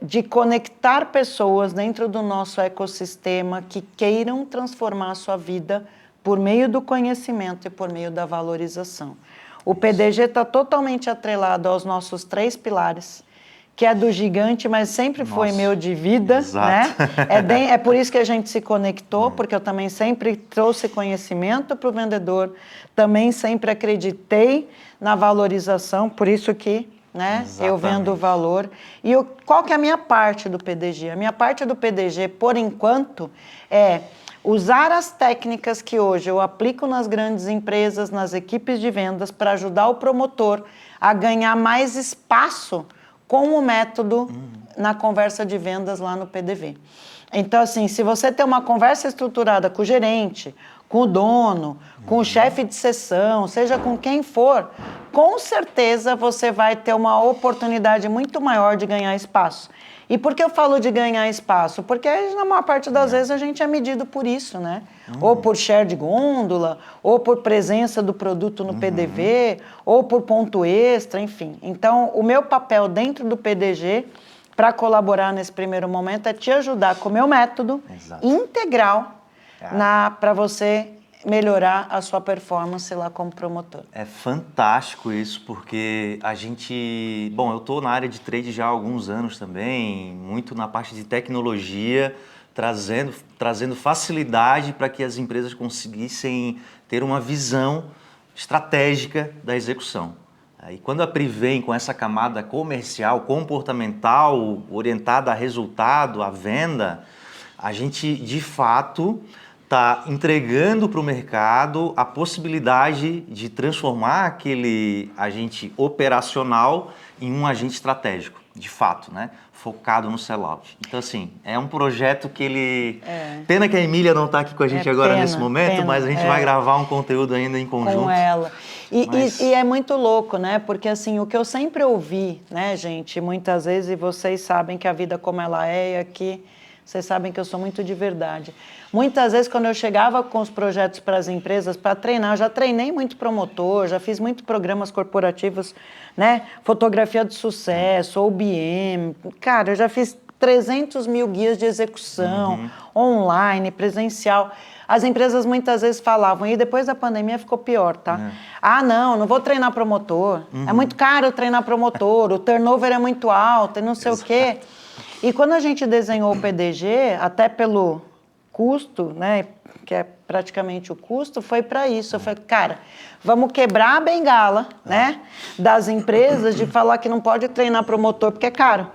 de conectar pessoas dentro do nosso ecossistema que queiram transformar a sua vida por meio do conhecimento e por meio da valorização. O PDG está totalmente atrelado aos nossos 3 pilares, que é do gigante, mas sempre foi meu de vida, exato. né? É por isso que a gente se conectou, porque eu também sempre trouxe conhecimento para o vendedor, também sempre acreditei na valorização, por isso que, né, eu vendo o valor. E qual que é a minha parte do PDG? A minha parte do PDG, por enquanto, é usar as técnicas que hoje eu aplico nas grandes empresas, nas equipes de vendas, para ajudar o promotor a ganhar mais espaço com o método na conversa de vendas lá no PDV. Então, assim, se você tem uma conversa estruturada com o gerente, com o dono, com o chefe de seção, seja com quem for, com certeza você vai ter uma oportunidade muito maior de ganhar espaço. E por que eu falo de ganhar espaço? Porque na maior parte das vezes a gente é medido por isso, né? Ou por share de gôndola, ou por presença do produto no PDV, ou por ponto extra, enfim. Então, o meu papel dentro do PDG, para colaborar nesse primeiro momento, é te ajudar com o meu método integral para você melhorar a sua performance lá como promotor. É fantástico isso, porque a gente... Bom, eu estou na área de trade já há alguns anos também, muito na parte de tecnologia, trazendo facilidade para que as empresas conseguissem ter uma visão estratégica da execução. E quando a Pri vem com essa camada comercial, comportamental, orientada a resultado, a venda, a gente, de fato, está entregando para o mercado a possibilidade de transformar aquele agente operacional em um agente estratégico, de fato, né? Focado no sellout. Então, assim, é um projeto que ele... Pena que a Emília não está aqui com a gente agora nesse momento, mas a gente vai gravar um conteúdo ainda em conjunto. Com ela. E é muito louco, né? Porque, assim, o que eu sempre ouvi, né, gente, muitas vezes, e vocês sabem que a vida como ela é, e aqui vocês sabem que eu sou muito de verdade. Muitas vezes, quando eu chegava com os projetos para as empresas, para treinar, eu já treinei muito promotor, já fiz muitos programas corporativos, né? Fotografia de sucesso, OBM. Cara, eu já fiz 300 mil guias de execução, online, presencial. As empresas muitas vezes falavam, e depois da pandemia ficou pior, tá? Ah, não vou treinar promotor. É muito caro treinar promotor, o turnover é muito alto e não sei o quê. E quando a gente desenhou o PDG, até pelo custo, né, que é praticamente o custo, foi para isso. Eu falei, cara, vamos quebrar a bengala, né, das empresas de falar que não pode treinar promotor porque é caro.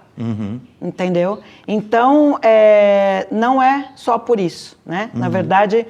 Entendeu? Então, não é só por isso, né? Na verdade,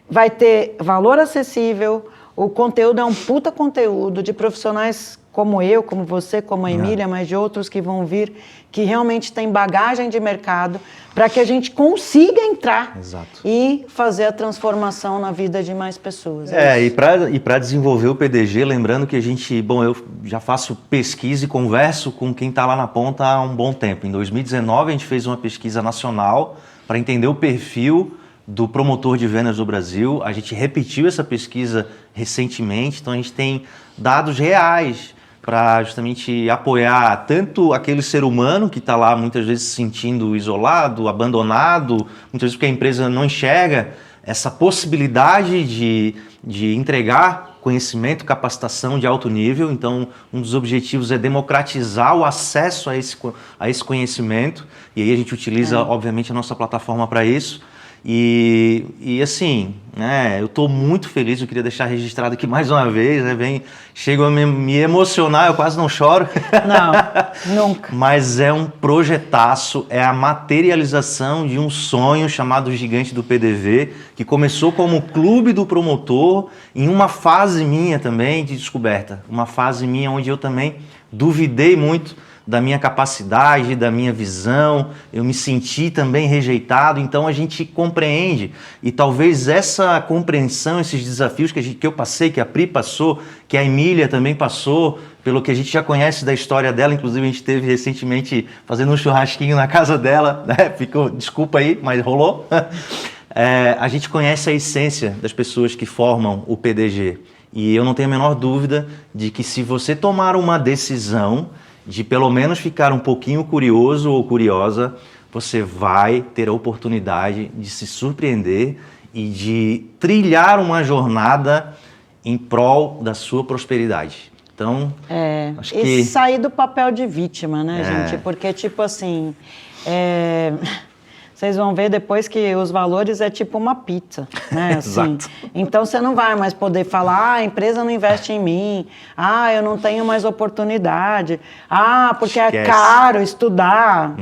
vai ter valor acessível, o conteúdo é um puta conteúdo de profissionais como eu, como você, como a Emília, mas de outros que vão vir, que realmente tem bagagem de mercado, para que a gente consiga entrar e fazer a transformação na vida de mais pessoas. E para desenvolver o PDG, lembrando que a gente, bom, eu já faço pesquisa e converso com quem está lá na ponta há um bom tempo. Em 2019, a gente fez uma pesquisa nacional para entender o perfil do promotor de vendas do Brasil. A gente repetiu essa pesquisa recentemente, então a gente tem dados reais para justamente apoiar tanto aquele ser humano que está lá muitas vezes se sentindo isolado, abandonado, muitas vezes porque a empresa não enxerga essa possibilidade de entregar conhecimento, capacitação de alto nível. Então, um dos objetivos é democratizar o acesso a esse conhecimento, e aí a gente utiliza, obviamente, a nossa plataforma para isso. E assim, né, eu estou muito feliz, eu queria deixar registrado aqui mais uma vez, né, chego a me emocionar, eu quase não choro. Não, nunca. Mas é um projetaço, é a materialização de um sonho chamado Gigante do PDV, que começou como clube do promotor, em uma fase minha também de descoberta, uma fase minha onde eu também duvidei muito da minha capacidade, da minha visão, eu me senti também rejeitado. Então a gente compreende, e talvez essa compreensão, esses desafios que eu passei, que a Pri passou, que a Emília também passou, pelo que a gente já conhece da história dela, inclusive a gente esteve recentemente fazendo um churrasquinho na casa dela, né? Desculpa aí, mas rolou. A gente conhece a essência das pessoas que formam o PDG, e eu não tenho a menor dúvida de que se você tomar uma decisão de pelo menos ficar um pouquinho curioso ou curiosa, você vai ter a oportunidade de se surpreender e de trilhar uma jornada em prol da sua prosperidade. Então, acho que... E sair do papel de vítima, né, gente? Porque, tipo assim, vocês vão ver depois que os valores é tipo uma pizza, né? Assim. Exato. Então, você não vai mais poder falar, a empresa não investe em mim, eu não tenho mais oportunidade, porque é caro estudar.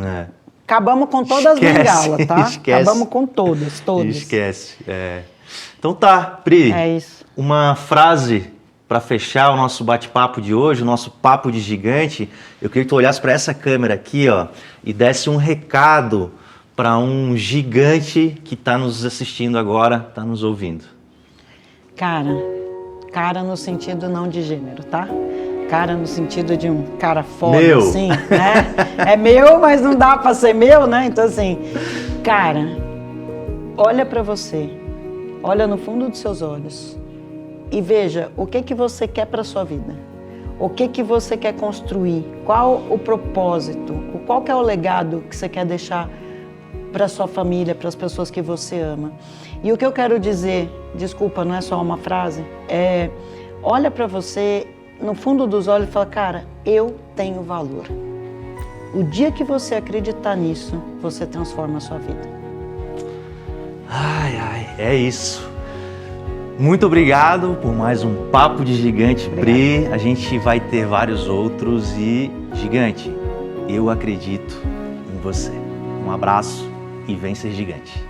Acabamos com todas as bengalas, tá? Esquece. Acabamos com todas. Esquece. Então tá, Pri. É isso. Uma frase para fechar o nosso bate-papo de hoje, o nosso papo de gigante. Eu queria que tu olhasse para essa câmera aqui, ó, e desse um recado para um gigante que está nos assistindo agora, está nos ouvindo. Cara no sentido não de gênero, tá? Cara no sentido de um cara foda, meu. assim, né? É meu, mas não dá pra ser meu, né? Então, assim, cara, olha pra você, olha no fundo dos seus olhos e veja o que você quer pra sua vida. O que você quer construir? Qual o propósito? Qual que é o legado que você quer deixar para sua família, para as pessoas que você ama? E o que eu quero dizer, desculpa, não é só uma frase, olha para você no fundo dos olhos e fala, cara, eu tenho valor. O dia que você acreditar nisso, você transforma a sua vida. É isso. Muito obrigado por mais um Papo de Gigante, Pri. A gente vai ter vários outros e, gigante, eu acredito em você. Um abraço e vem ser gigante.